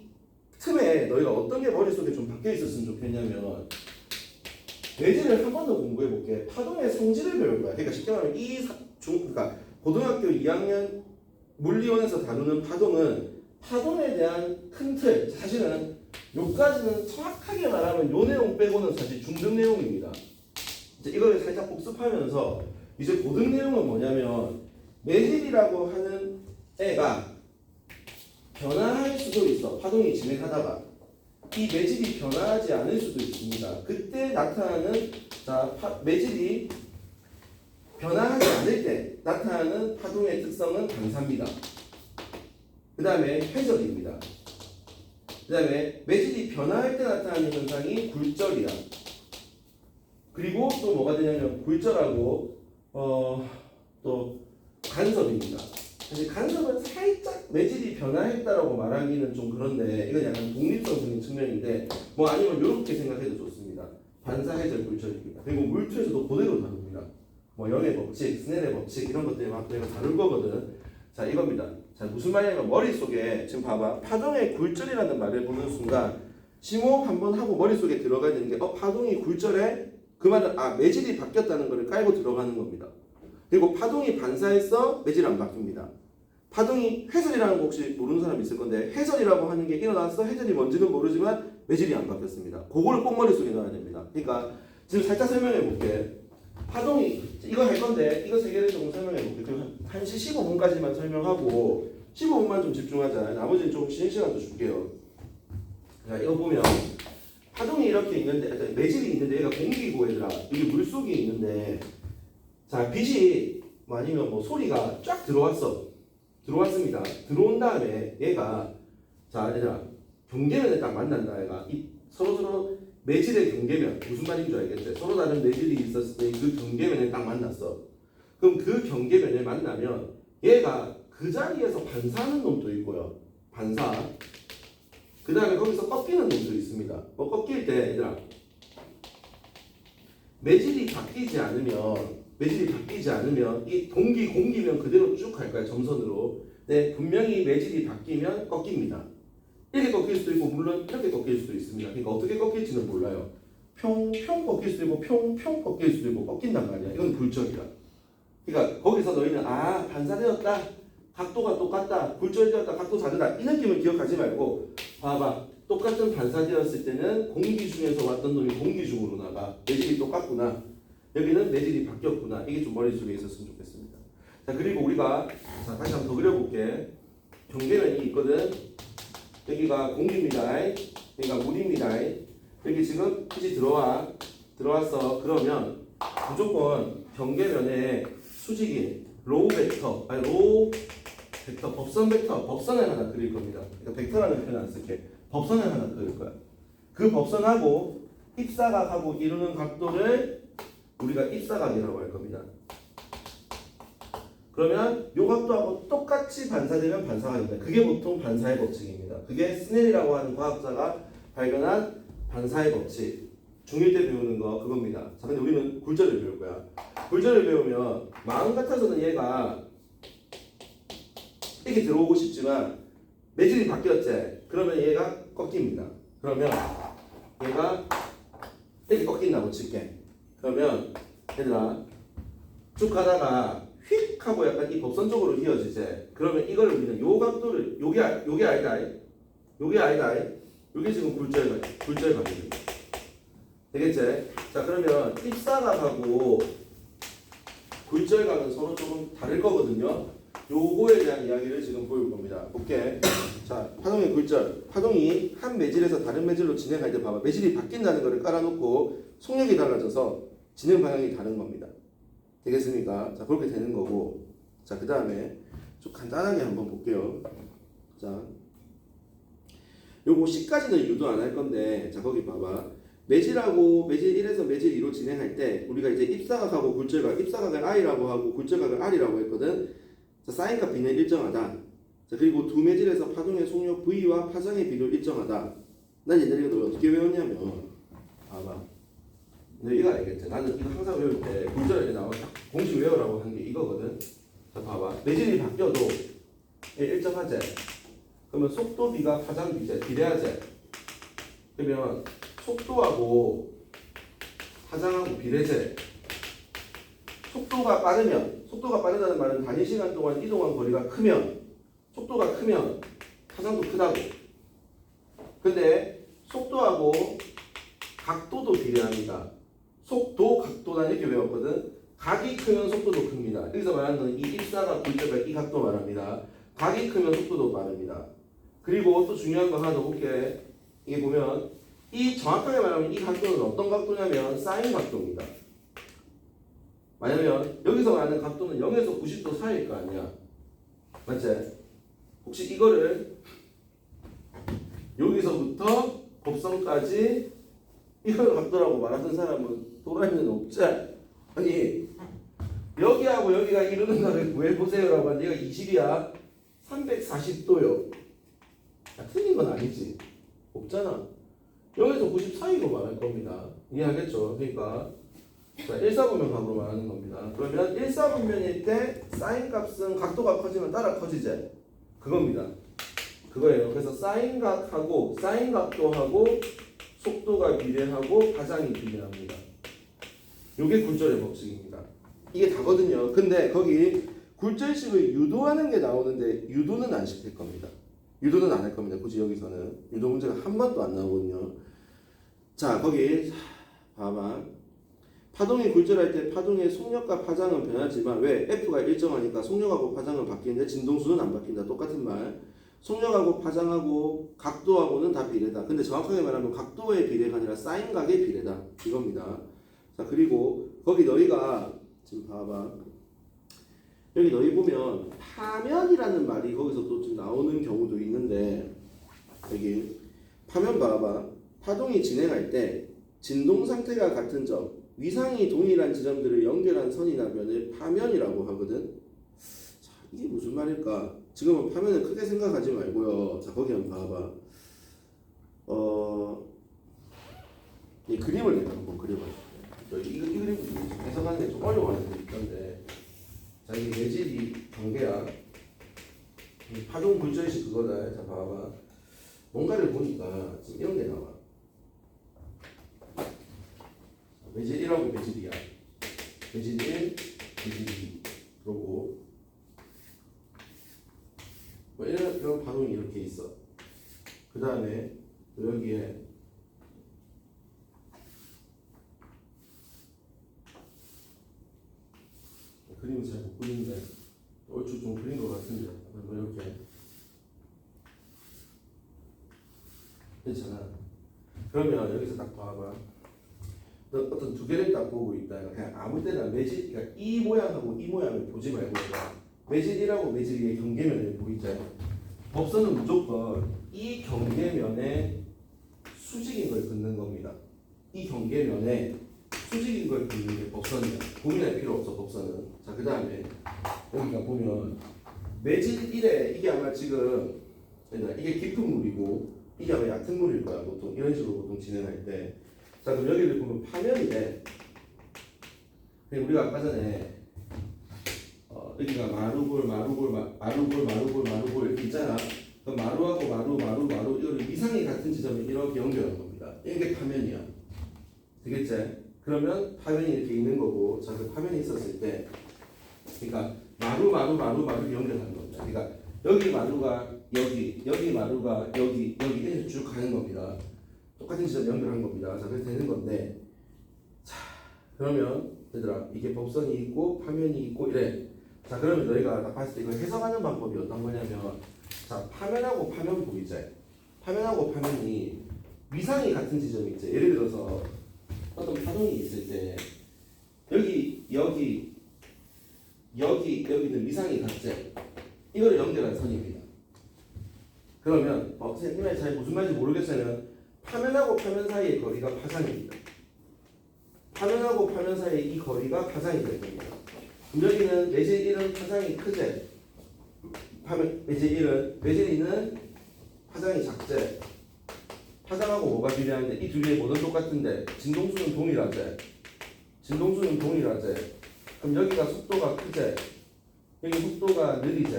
Speaker 1: 틈에 너희가 어떤 게 머릿속에 좀 박혀 있었으면 좋겠냐면 매질을 한 번 더 공부해 볼게. 파동의 성질을 배울 거야. 그러니까 쉽게 말하면 그러니까 고등학교 2학년 물리원에서 다루는 파동은 파동에 대한 큰 틀, 사실은 요까지는 정확하게 말하면 요 내용 빼고는 사실 중등 내용입니다. 이제 이걸 살짝 복습하면서 이제 고등 내용은 뭐냐면 매질이라고 하는 애가 변화할 수도 있어. 파동이 진행하다가 이 매질이 변화하지 않을 수도 있습니다. 그때 나타나는 매질이 변화하지 않을 때 나타나는 파동의 특성은 방사입니다. 그 다음에 회절입니다. 그 다음에 매질이 변화할 때 나타나는 현상이 굴절이야. 그리고 또 뭐가 되냐면 굴절하고 또 간섭입니다. 사실 간섭은 살짝 매질이 변화했다라고 말하기는 좀 그런데 이건 약간 독립성적인 측면인데 뭐 아니면 이렇게 생각해도 좋습니다. 반사해절 굴절입니다. 그리고 물투에서도 그대로 다룹니다. 뭐 영의 법칙, 스넬의 법칙 이런 것들이 막 내가 다룰 거거든. 자 이겁니다. 자 무슨 말이냐면 머릿속에 지금 봐봐 파동의 굴절이라는 말을 보는 순간 심호흡 한번 하고 머릿속에 들어가야 되는 게 파동이 굴절해? 그 말은 매질이 바뀌었다는 것을 깔고 들어가는 겁니다. 그리고 파동이 반사해서 매질 안 바뀝니다. 파동이 회전이라는 거 혹시 모르는 사람 있을 건데 회전이라고 하는 게 일어나서 회전이 뭔지는 모르지만 매질이 안 바뀌었습니다. 그거를 꼭 머릿속에 넣어야 됩니다. 그러니까 지금 살짝 설명해 볼게. 파동이 이거 할 건데 이거 세 개를 조금 설명해 볼게. 그럼 1시 15분까지만 설명하고 15분만 좀 집중하자. 나머지는 좀 쉬는 시간도 줄게요. 자 이거 보면 파동이 이렇게 있는데 매질이 있는데 얘가 공기고 얘들아 이게 물속에 있는데 자 빛이 뭐 아니면 뭐 소리가 쫙 들어왔습니다. 들어온 다음에 얘가 자 얘들아 경계면에 딱 만난다. 얘가 이 서로 매질의 경계면 무슨 말인 줄 알겠지? 서로 다른 매질이 있었을 때 그 경계면에 딱 만났어. 그럼 그 경계면에 만나면 얘가 그 자리에서 반사하는 놈도 있고요. 반사. 그 다음에 거기서 꺾이는 놈도 있습니다. 뭐 꺾일 때 얘들아 매질이 바뀌지 않으면 이 공기면 그대로 쭉 갈 거야. 점선으로. 네, 분명히 매질이 바뀌면 꺾입니다. 이렇게 꺾일 수도 있고 물론 이렇게 꺾일 수도 있습니다. 그러니까 어떻게 꺾일지는 몰라요. 평평 꺾일 수도 있고 평평 꺾일 수도 있고 꺾인단 말이야. 이건 굴절이야. 그러니까 거기서 너희는 반사되었다. 각도가 똑같다. 굴절되었다. 각도 다르다. 이 느낌을 기억하지 말고 봐봐. 똑같은 반사되었을 때는 공기 중에서 왔던 놈이 공기 중으로 나가. 매질이 똑같구나. 여기는 매질이 바뀌었구나. 이게 좀 머릿속에 있었으면 좋겠습니다. 자 그리고 우리가 자 다시 한번 더 그려볼게. 경계면이 있거든. 여기가 공기입니다. 여기가 물입니다. 여기 지금 빛이 들어왔어. 그러면 무조건 경계면에 수직인 로우 벡터, 법선을 하나 그릴 겁니다. 그러니까 벡터라는 표현 안 쓸게. 법선을 하나 그릴 거야. 그 법선하고 입사각하고 이루는 각도를 우리가 입사각이라고 할 겁니다. 그러면 요 각도하고 똑같이 반사되면 반사각입니다. 그게 보통 반사의 법칙입니다. 그게 스넬이라고 하는 과학자가 발견한 반사의 법칙. 중1 때 배우는 거 그겁니다. 자, 근데 우리는 굴절을 배울 거야. 굴절을 배우면 마음 같아서는 얘가 이렇게 들어오고 싶지만 매질이 바뀌었지. 그러면 얘가 꺾입니다. 그러면 얘가 이렇게 꺾인다고 칠게. 그러면 얘들아 쭉 가다가 휙 하고 약간 이 법선 쪽으로 휘어지지. 그러면 이걸 우리는 요 각도를 요게 아니다. 요게 지금 굴절각입니다. 되겠지? 자 그러면 입사각하고 굴절각은 서로 조금 다를 거거든요. 요거에 대한 이야기를 지금 보일 겁니다. 볼게. 자 파동의 굴절. 파동이 한 매질에서 다른 매질로 진행할 때 봐봐. 매질이 바뀐다는 것을 깔아놓고 속력이 달라져서 진행 방향이 다른 겁니다. 되겠습니까? 자 그렇게 되는 거고. 자 그 다음에 좀 간단하게 한번 볼게요. 자 요거 C까지는 유도 안 할 건데 자 거기 봐봐. 매질하고 매질 1에서 매질 2로 진행할 때 우리가 이제 입사각하고 굴절각, 입사각을 I라고 하고 굴절각을 R이라고 했거든. 자 사인과 B는 일정하다. 자 그리고 두 매질에서 파동의 속력 V와 파장의 비도 일정하다. 난 옛날에 이걸 어떻게 배웠냐면 봐봐. 너 이거 알겠지? 나는 이거 항상 외울 때 굴절에 나와 공식 외우라고 한 게 이거거든. 자 봐봐. 매질이 바뀌어도 일정하지? 그러면 속도 B가 파장 B제 비례하지? 그러면 속도하고 파장하고 비례제. 속도가 빠르다는 말은 단위 시간 동안 이동한 거리가 크면 속도가 크면 파장도 크다고. 근데 속도하고 각도도 비례합니다. 속도, 각도 난 이렇게 외웠거든. 각이 크면 속도도 큽니다. 여기서 말하는 이 입사각, 굴절각 이 각도 말합니다. 각이 크면 속도도 빠릅니다. 그리고 또 중요한 거 하나 더 볼게. 이게 보면 이 정확하게 말하면 이 각도는 어떤 각도냐면 사인 각도입니다. 왜냐면 여기서 말하는 각도는 0에서 90도 사이일 거 아니야. 맞지? 혹시 이거를 여기서부터 법선까지 이걸 각도라고 말하던 사람은 도라이는 없지. 아니 여기하고 여기가 이루는 거를 구해보세요라고 하는데 얘가 20이야. 340도요. 틀린 건 아니지. 없잖아. 여기서 90 사이로 말할 겁니다. 이해하겠죠? 그러니까 자, 1사분면 각으로 말하는 겁니다. 그러면 1사분면일 때 사인 값은 각도가 커지면 따라 커지지? 그겁니다. 그거예요. 그래서 사인각하고 사인각도하고 속도가 비례하고 파장이 비례합니다. 이게 굴절의 법칙입니다. 이게 다거든요. 근데 거기 굴절식을 유도하는 게 나오는데 유도는 안 시킬 겁니다. 유도는 안 할 겁니다. 굳이 여기서는 유도 문제가 한 번도 안 나오거든요. 자, 거기 봐봐. 파동이 굴절할 때 파동의 속력과 파장은 변하지만 왜? F가 일정하니까 속력하고 파장은 바뀌는데 진동수는 안 바뀐다. 똑같은 말. 속력하고 파장하고 각도하고는 다 비례다. 근데 정확하게 말하면 각도의 비례가 아니라 사인각의 비례다. 이겁니다. 자, 그리고 거기 너희가 지금 봐봐. 여기 너희 보면 파면이라는 말이 거기서 또 좀 나오는 경우도 있는데 여기 파면 봐봐. 파동이 진행할 때 진동 상태가 같은 점, 위상이 동일한 지점들을 연결한 선이나 면을 파면이라고 하거든. 자, 이게 무슨 말일까? 지금은 파면을 크게 생각하지 말고요. 자, 거기 한번 봐봐. 이 그림을 내가 한번 그려봐줄게. 이 그림 해석하는 게 좀 어려워하는 게 있던데. 자, 이게 내질이 경계야. 이 파동 굴절식 그거다. 자, 봐봐. 뭔가를 보니까 지금 이런 게 나와. 매질 1하고 매질 2야. 매질 1, 매질 2. 그러고 뭐 이런 파동이 이렇게 있어. 그 다음에 여기에 그림을 잘 못 그리는데 얼추 좀 그린 것 같은데 뭐 이렇게 괜찮아. 그러면 여기서 딱 봐봐. 어떤 두 개를 딱 보고 있다. 그냥 아무 때나 매질, 그러니까 이 모양하고 이 모양을 보지 말고 매질이라고 매질의 경계면을 보이죠. 법선은 무조건 이 경계면에 수직인 걸 긋는 겁니다. 이 경계면에 수직인 걸 긋는 게 법선이야. 고민할 필요 없어 법선은. 자, 그 다음에 여기가 보면 매질 1에 이게 아마 지금 이게 깊은 물이고 이게 아마 얕은 물일 거야. 보통 이런 식으로 보통 진행할 때. 자, 그럼 여기를 보면 파면이래. 우리가 아까 전에 여기가 마루골 이렇게 있잖아. 그럼 마루하고 마루 이거를 위상이 같은 지점에 이렇게 연결한 겁니다. 이게 파면이야. 되겠지? 그러면 파면이 이렇게 있는 거고, 자, 그 파면이 있었을 때, 그러니까 마루 연결하는 겁니다. 그러니까 여기 마루가 여기 마루가 여기 이렇게 쭉 가는 겁니다. 똑같은 지점 연결한 겁니다. 자, 그래서 되는 건데, 자, 그러면 얘들아 이게 법선이 있고 파면이 있고 이래. 자, 그러면 너희가 딱 봤을 때 이걸 해석하는 방법이 어떤 거냐면, 자, 파면하고 파면 보이지? 파면하고 파면이 위상이 같은 지점이 있지. 예를 들어서 어떤 파동이 있을 때 여기는 위상이 같지. 이거를 연결한 선입니다. 그러면 선생님 이 말이 잘 무슨 말인지 모르겠으면 파면하고 파면 사이의 거리가 파장입니다. 파면하고 파면 사이의 이 거리가 파장이 될 겁니다. 그럼 여기는 매질 1은 파장이 크지. 매질 2는 파장이 작지. 파장하고 뭐가 비례하는데 이 두 개의 뭐는 똑같은데 진동수는 동일하지. 그럼 여기가 속도가 크지. 여기 속도가 느리지.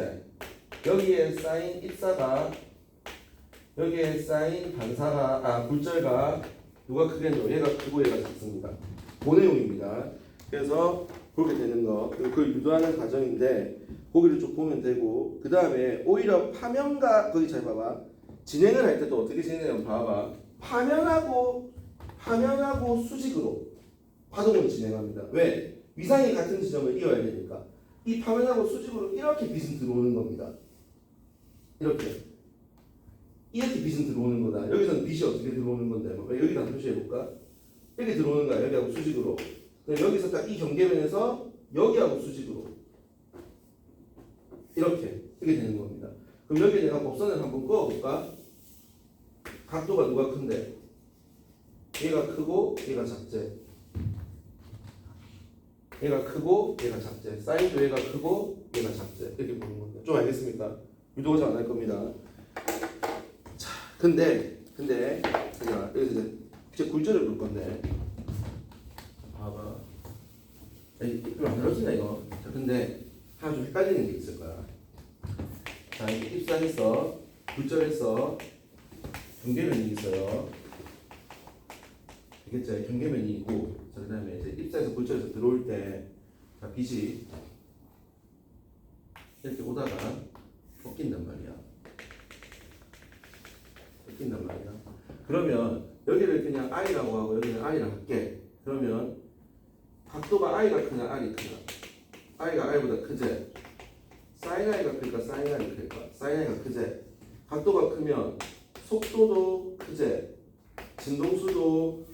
Speaker 1: 여기에 쌓인 입사가 여기에 쌓인 반사가 굴절가 누가 크겠노? 얘가 크고 얘가 작습니다. 그 내용입니다. 그래서 그렇게 되는 거 그걸 유도하는 과정인데 거기를 쭉 보면 되고 그 다음에 오히려 파면과 거기 잘 봐봐. 진행을 할 때도 어떻게 진행하냐면 봐봐. 파면하고 수직으로 파동을 진행합니다. 왜? 위상이 같은 지점을 이어야 되니까. 이 파면하고 수직으로 이렇게 빛은 들어오는 겁니다. 이렇게 빛은 들어오는 거다. 여기서는 빛이 어떻게 들어오는 건데? 여기다 표시해 볼까? 이렇게 들어오는 거야. 여기하고 수직으로. 그럼 여기서 딱 이 경계면에서 여기하고 수직으로 이렇게 되는 겁니다. 그럼 여기 내가 법선을 한번 그어볼까? 각도가 누가 큰데? 얘가 크고 얘가 작지. 얘가 크고 얘가 작지. 사인도 얘가 크고 얘가 작지. 이렇게 보는 건데. 좀 알겠습니까? 유도가 잘 안 할 겁니다. 자, 근데 자, 여기서 이제 굴절을 볼 건데. 봐봐. 이거 안 들어지네 이거. 자, 근데 하나 좀 헷갈리는 게 있을 거야. 자, 입사했어. 굴절했어. 경계면이 있어요. 되겠죠? 경계면이 있고, 자, 그 다음에 이제 입사해서 굴절해서 들어올 때, 자, 빛이 이렇게 오다가 꺾인단 말이야. 꺾인단 말이야. 그러면 여기를 그냥 I라고 하고 여기는 I라고 할게. 그러면 각도가 I가 크냐, I가 크냐? I가 I보다 크지? 사인 I가 클까, 사인 I가 클까? 사인 I가 크지? 각도가 크면 속도도 크지? 진동수도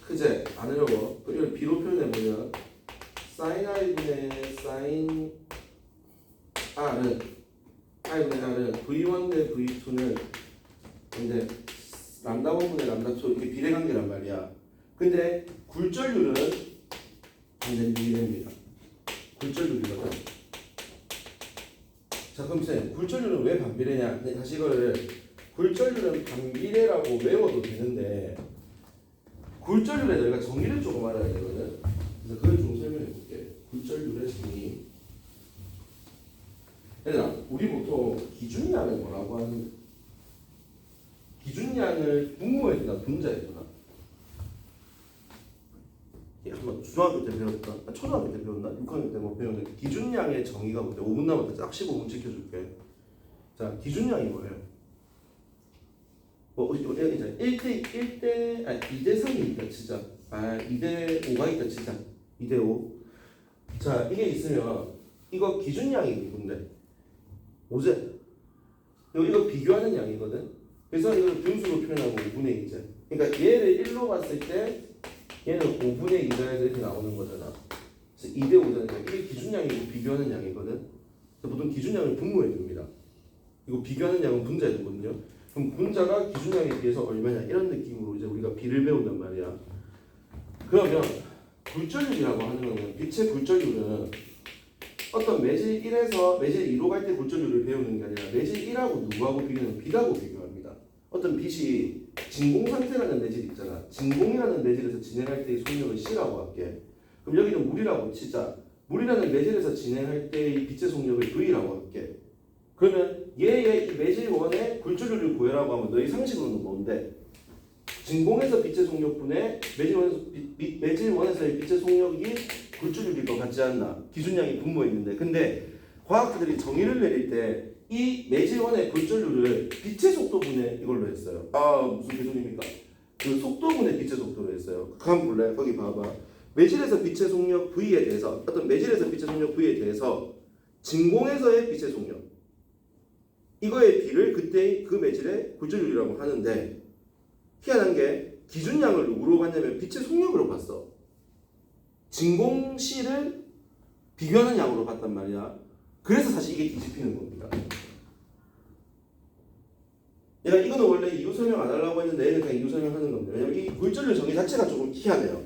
Speaker 1: 크지? 안 어려워. 이걸 B로 표현해보면 사인 I분의 사인 R은 I분의 R은 V1 대 V2는 근데 람다 1분의 람다 2 이게 비례관계란 말이야. 근데 굴절률은 완전히 비례입니다. 굴절률이거든. 자 그럼 선생님 굴절률은 왜 반비례냐? 다시 이거를 굴절률은 반비례라고 외워도 되는데 굴절률에 저희가 정의를 조금 알아야 되거든. 그래서 그걸 좀 설명해 볼게. 굴절률의 정의. 얘들아 우리 보통 기준량을 뭐라고 하는 기준량을 분모에 두나 분자에 두나? 한번 중학교 때 배웠다. 초등학교 때 배웠나? 6학년 때 뭐 배웠는데 기준량의 정의가 뭔데? 5분 남았다. 딱 15분 지켜줄게. 자, 기준량이 뭐예요? 이제 1대 2대 3이 있다 치자. 2대 5가 있다 치자. 2대 5. 자, 이게 있으면 이거 기준량이 누군데? 5제. 이거 비교하는 양이거든. 그래서 이걸 분수로 표현하고 5분의 2제. 그러니까 얘를 1로 봤을 때 얘는 5분의 2가 이렇게 나오는 거잖아. 그래서 2대 5잖아. 이게 기준량이고 비교하는 양이거든. 그래서 보통 기준량을 분모해 둡니다. 이거 비교하는 양은 분자에 두거든요. 그럼 분자가 기준량에 비해서 얼마냐 이런 느낌으로 이제 우리가 비를 배운단 말이야. 그러면 굴절률이라고 하는 거는 빛의 굴절률은 어떤 매질 1에서 매질 2로 갈 때 굴절률을 배우는 게 아니라 매질 1하고 누구하고 비교하는 빛하고 비교합니다. 어떤 빛이 진공 상태라는 매질 있잖아. 진공이라는 매질에서 진행할 때의 속력을 C라고 할게. 그럼 여기는 물이라고 치자. 물이라는 매질에서 진행할 때의 빛의 속력을 V라고 할게. 그러면 얘의 이 매질 1의 굴절률을 구해라고 하면 너희 상식으로는 뭔데? 진공에서 빛의 속력분의 매질 1에서의 빛의 속력이 굴절률일 것 같지 않나? 기준량이 분모해 있는데. 근데 과학자들이 정의를 내릴 때 이 매질 1의 굴절률을 빛의 속도분의 이걸로 했어요. 무슨 개소리입니까? 그 속도분의 빛의 속도로 했어요. 그거 한번 볼래? 거기 봐봐. 매질에서 빛의 속력 V에 대해서 어떤 매질에서 빛의 속력 V에 대해서 진공에서의 빛의 속력 이거의 비를 그때의 그 매질의 굴절률이라고 하는데 희한한 게 기준량을 누구로 봤냐면 빛의 속력으로 봤어. 진공 C를 비교하는 양으로 봤단 말이야. 그래서 사실 이게 뒤집히는 겁니다. 내가 이거는 원래 이유 설명 안 하려고 했는데 얘는 그냥 이유 설명하는 겁니다. 왜냐면 이 굴절률 정의 자체가 조금 희한해요.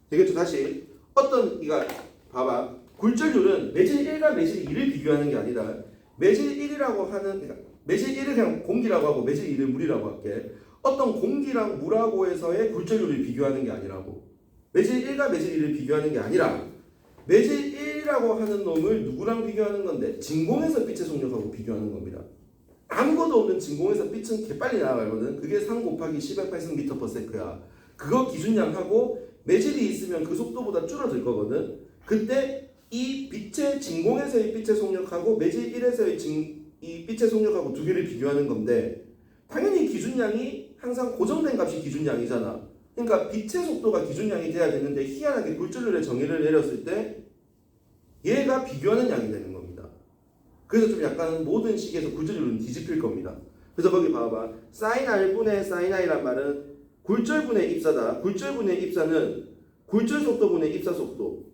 Speaker 1: 되겠죠? 다시 어떤 이거 봐봐. 굴절률은 매질 1과 매질 2를 비교하는 게 아니라 매질 1이라고 하는 그러니까 매질 1을 그냥 공기라고 하고 매질 2를 물이라고 할게. 어떤 공기랑 물하고 해서의 굴절률을 비교하는 게 아니라고. 매질 1과 매질 2를 비교하는 게 아니라 매질 1이라고 하는 놈을 누구랑 비교하는 건데 진공에서 빛의 속력하고 비교하는 겁니다. 아무것도 없는 진공에서 빛은 개빨리 날아가거든. 그게 3 곱하기 10의 8승/ms야. 그거 기준량하고 매질이 있으면 그 속도보다 줄어들 거거든. 그때 이 빛의 진공에서의 빛의 속력하고 매질 1에서의 이 빛의 속력하고 두 개를 비교하는 건데 당연히 기준량이 항상 고정된 값이 기준량이잖아. 그러니까 빛의 속도가 기준량이 돼야 되는데 희한하게 굴절률의 정의를 내렸을 때 얘가 비교하는 양이 되는 겁니다. 그래서 좀 약간 모든 식에서 굴절률은 뒤집힐 겁니다. 그래서 거기 봐봐. sin R분의 sin I란 말은 굴절분의 입사다. 굴절분의 입사는 굴절 속도분의 입사 속도.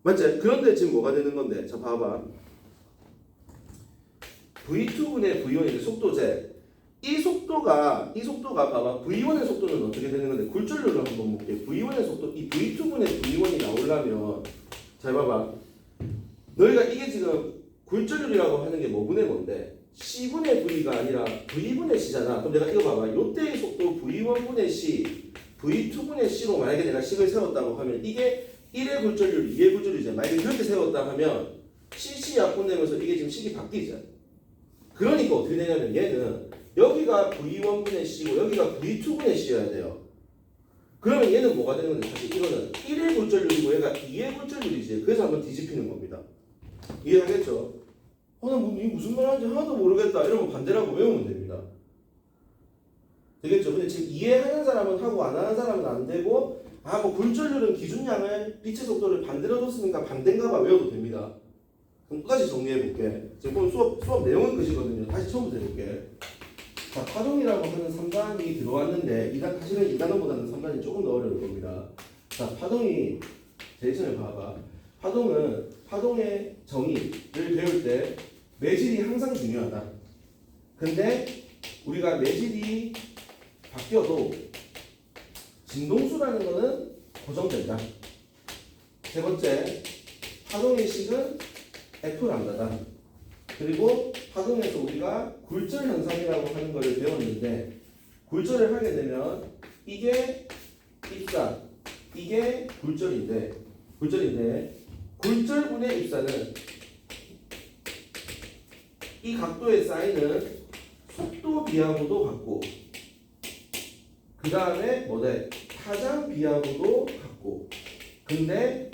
Speaker 1: 맞지? 그런데 지금 뭐가 되는 건데? 자 봐봐. V2분의 V1이 속도제. 이 속도가 봐봐. V1의 속도는 어떻게 되는 건데 굴절률을 한번 볼게요. V1의 속도 이 V2분의 V1이 나오려면 잘 봐봐. 너희가 이게 지금 굴절률이라고 하는 게 뭐분의 뭔데? C분의 V가 아니라 V분의 C잖아. 그럼 내가 이거 봐봐. 요때의 속도 V1분의 C, V2분의 C로 만약에 내가 식을 세웠다고 하면 이게 1의 굴절률, 2의 굴절률이잖아. 만약에 이렇게 세웠다 하면 CC 약분되면서 이게 지금 식이 바뀌잖아. 그러니까 어떻게 되냐면 얘는 여기가 V1분의 C고 여기가 V2분의 C여야 돼요. 그러면 얘는 뭐가 되는 건데 사실 이거는 1의 굴절률이고 얘가 2의 굴절률이지. 그래서 한번 뒤집히는 겁니다. 이해하겠죠? 뭐 이게 무슨 말 하는지 하나도 모르겠다 이러면 반대라고 외우면 됩니다. 되겠죠? 근데 지금 이해하는 사람은 하고 안 하는 사람은 안 되고 뭐 굴절률은 기준량을 빛의 속도를 반대로 뒀으니까 반대인가 봐 외워도 됩니다. 그럼 끝까지 정리해 볼게. 지금 오늘 수업 내용은 끝이거든요. 다시 처음부터 해볼게. 자, 파동이라고 하는 3단이 들어왔는데 사실은 2단원보다는 3단이 조금 더 어려울 겁니다. 자, 파동이 제일 처음에 봐봐. 파동의 정의를 배울 때 매질이 항상 중요하다. 근데 우리가 매질이 바뀌어도 진동수라는 거는 고정된다. 세 번째, 파동의 식은 F람다다. 그리고 파동에서 우리가 굴절 현상이라고 하는 것을 배웠는데 굴절을 하게 되면 이게 입사, 이게 굴절인데 굴절분의 입사는 이 각도의 사인은 속도 비하고도 같고 그 다음에 뭐래? 파장 비하고도 같고 근데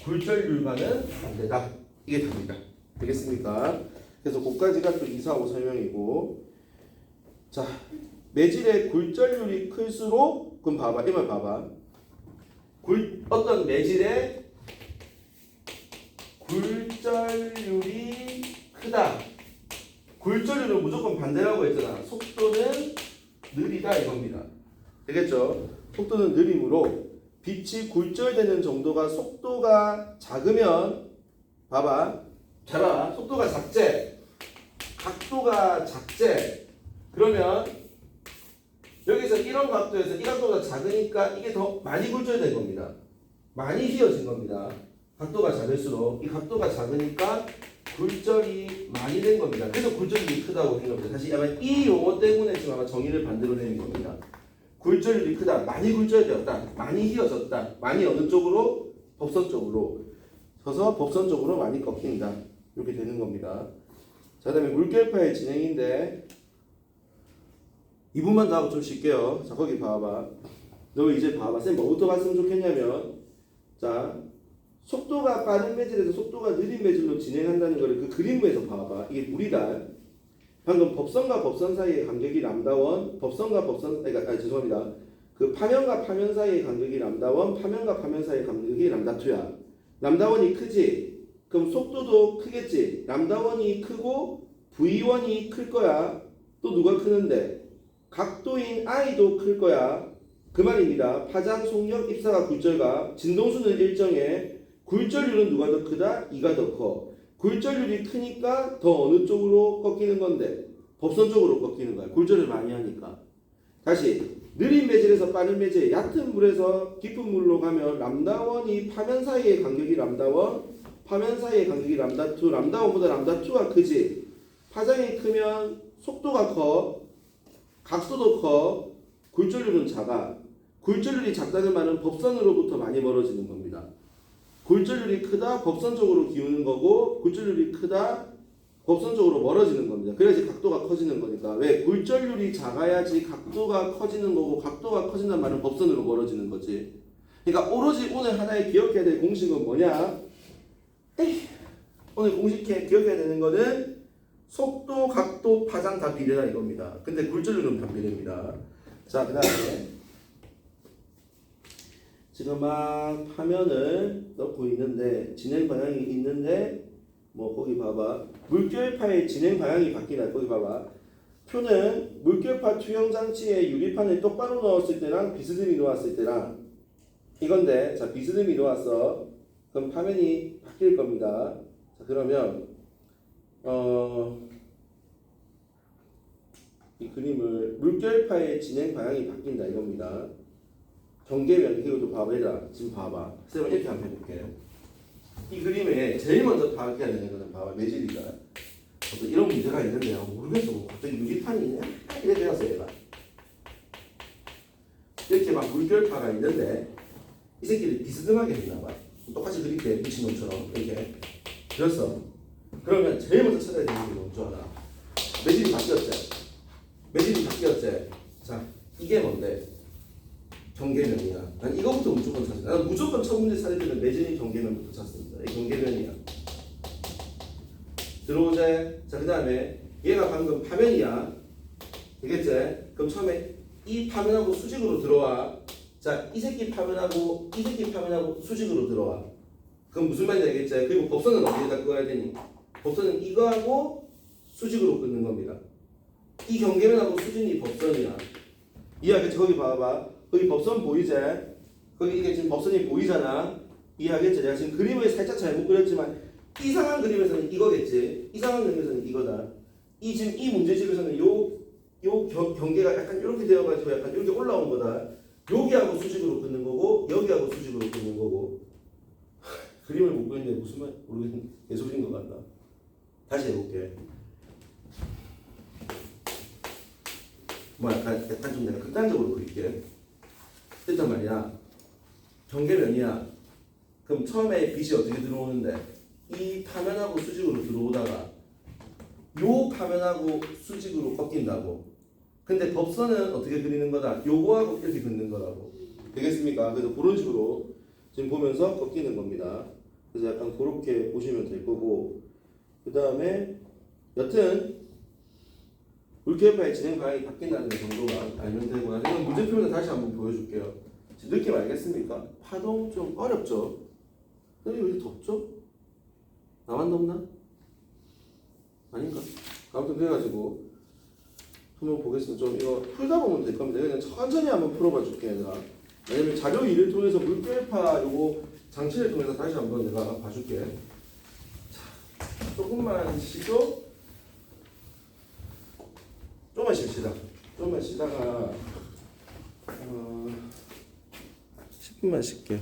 Speaker 1: 굴절률과는 반대다. 이게 답니다. 되겠습니까? 그래서 그까지가 또 2, 4, 5 설명이고 자 매질의 굴절률이 클수록 그럼 봐봐 이 말 봐봐 어떤 매질의 굴절률이 크다. 굴절률은 무조건 반대라고 했잖아. 속도는 느리다 이겁니다. 되겠죠? 속도는 느림으로 빛이 굴절되는 정도가 속도가 작으면 봐봐. 잘 봐. 속도가 작제. 각도가 작제. 그러면 여기서 이런 각도에서 이 각도가 작으니까 이게 더 많이 굴절된 겁니다. 많이 휘어진 겁니다. 각도가 작을수록 이 각도가 작으니까 굴절이 많이 된 겁니다. 그래서 굴절률이 크다고 된 겁니다. 다시 아마 이 용어 때문에 지금 아마 정의를 반대로 내린 겁니다. 굴절률이 크다. 많이 굴절되었다. 많이 휘어졌다. 많이 어느 쪽으로? 법선 쪽으로. 서서 법선 쪽으로 많이 꺾인다. 이렇게 되는 겁니다. 자, 그 다음에 물결파의 진행인데 이 부분만 더 하고 좀 쉴게요. 자, 거기 봐봐. 너 이제 봐봐. 쌤 뭐부터 봤으면 좋겠냐면 자, 속도가 빠른 매질에서 속도가 느린 매질로 진행한다는 거를 그 그림에서 봐봐. 이게 물이다. 방금 법선과 법선 사이의 간격이 람다원, 법선과 법선, 죄송합니다. 그 파면과 파면 사이의 간격이 람다원, 파면과 파면 사이의 간격이 람다2야. 람다원이 크지? 그럼 속도도 크겠지? 람다원이 크고 V1이 클 거야. 또 누가 크는데? 각도인 I도 클 거야. 그 말입니다. 파장, 속력, 입사가 굴절과 진동수는 일정해. 굴절률은 누가 더 크다? 2가 더 커. 굴절률이 크니까 더 어느 쪽으로 꺾이는 건데? 법선 쪽으로 꺾이는 거야. 굴절을 많이 하니까. 다시 느린 매질에서 빠른 매질, 얕은 물에서 깊은 물로 가면 람다1이 파면 사이의 간격이 람다1, 파면 사이의 간격이 람다2, 람다1보다 람다2가 크지. 파장이 크면 속도가 커, 각도도 커, 굴절률은 작아. 굴절률이 작다는 말은 법선으로부터 많이 멀어지는 겁니다. 굴절률이 크다, 법선 쪽으로 기우는 거고, 굴절률이 크다, 법선 쪽으로 멀어지는 겁니다. 그래야지 각도가 커지는 거니까. 왜? 굴절률이 작아야지 각도가 커지는 거고, 각도가 커진다는 말은 법선으로 멀어지는 거지. 그러니까 오로지 오늘 하나의 기억해야 될 공식은 뭐냐? 오늘 기억해야 되는 거는 속도, 각도, 파장 다 비례다 이겁니다. 근데 굴절률은 반비례입니다. 자, 그 다음에 지금 막 화면을 넣고 있는데 진행 방향이 있는데 뭐 거기 봐봐. 물결파의 진행 방향이 바뀌나 거기 봐봐. 표는 물결파 투영 장치에 유리판을 똑바로 넣었을 때랑 비스듬히 놓았을 때랑 이건데 자 비스듬히 놓았어. 그럼 화면이 바뀔 겁니다. 자 그러면 이 그림을 물결파의 진행 방향이 바뀐다 이겁니다. 경계면 이것도 봐봐라. 지금 봐봐. 쌤은 이렇게 한번 해볼게요. 이 그림에 제일 먼저 파악해야 되는 거는 봐봐. 매질이가 어떤 이런 문제가 있는데 모르겠어. 뭐 갑자기 유리판이 있냐? 이래 되었어 얘가. 이렇게 막 물결파가 있는데 이 새끼들이 비스듬하게 했나봐. 똑같이 그릴게 미친놈처럼 이렇게 그렸어. 그러면 제일 먼저 찾아야 되는 게 뭔지 알아? 매질이 바뀌었지. 매질이 바뀌었지. 자, 이게 뭔데? 경계면이야. 난 이거부터 무조건 찾아. 난 무조건 첫 문제 찾을 때는 매질이 경계면부터 찾습니다. 이 경계면이야. 들어오제. 자, 그 다음에 얘가 방금 파면이야. 되겠지? 그럼 처음에 이 파면하고 수직으로 들어와. 자, 이 새끼 파면하고 이 새끼 파면하고 수직으로 들어와. 그럼 무슨 말인지 알겠지? 그리고 법선은 어디에다 끄어야 되니? 법선은 이거하고 수직으로 끊는 겁니다. 이 경계면하고 수직이 법선이야. 이해하겠지? 거기 봐봐. 거기 법선 보이지? 거기 이게 지금 법선이 보이잖아. 이해하겠지? 내가 지금 그림을 살짝 잘못 그렸지만 이상한 그림에서는 이거겠지. 이상한 그림에서는 이거다. 이 지금 이 문제집에서는 경계가 약간 이렇게 되어가지고 약간 이렇게 올라온 거다. 여기하고 수직으로 끊는 거고 여기하고 수직으로 끊는 거고. 그림을 못 그렸는데 무슨 말 모르겠는데 개소리인 것 같다. 다시 해볼게. 뭐 약간 좀 내가 극단적으로 그릴게. 일단 말이야. 경계면이야. 그럼 처음에 빛이 어떻게 들어오는데 이 파면하고 수직으로 들어오다가 요 파면하고 수직으로 꺾인다고. 근데 법선은 어떻게 그리는 거다? 요거하고 이렇게 긋는 거라고. 되겠습니까? 그래서 그런 식으로 지금 보면서 꺾이는 겁니다. 그래서 약간 그렇게 보시면 될 거고, 그 다음에 여튼 물결파의 진행 방향이 바뀐다는 정도만 알면 되고, 나중에 문제표를 다시 한번 보여줄게요. 지금 느낌 알겠습니까? 파동 좀 어렵죠? 근데 왜 이렇게 덥죠? 나만 덥나? 아닌가? 아무튼 그래가지고 한번 보겠습니다. 좀 이거 풀다 보면 될 겁니다. 그냥 천천히 한번 풀어봐 줄게 얘들아. 왜냐면 자료 2를 통해서 물결파 요거 장치를 통해서 다시 한번 내가 봐줄게. 자, 조금만 쉬고 좀만 쉬시다. 좀만 쉬다가 10분만 쉴게.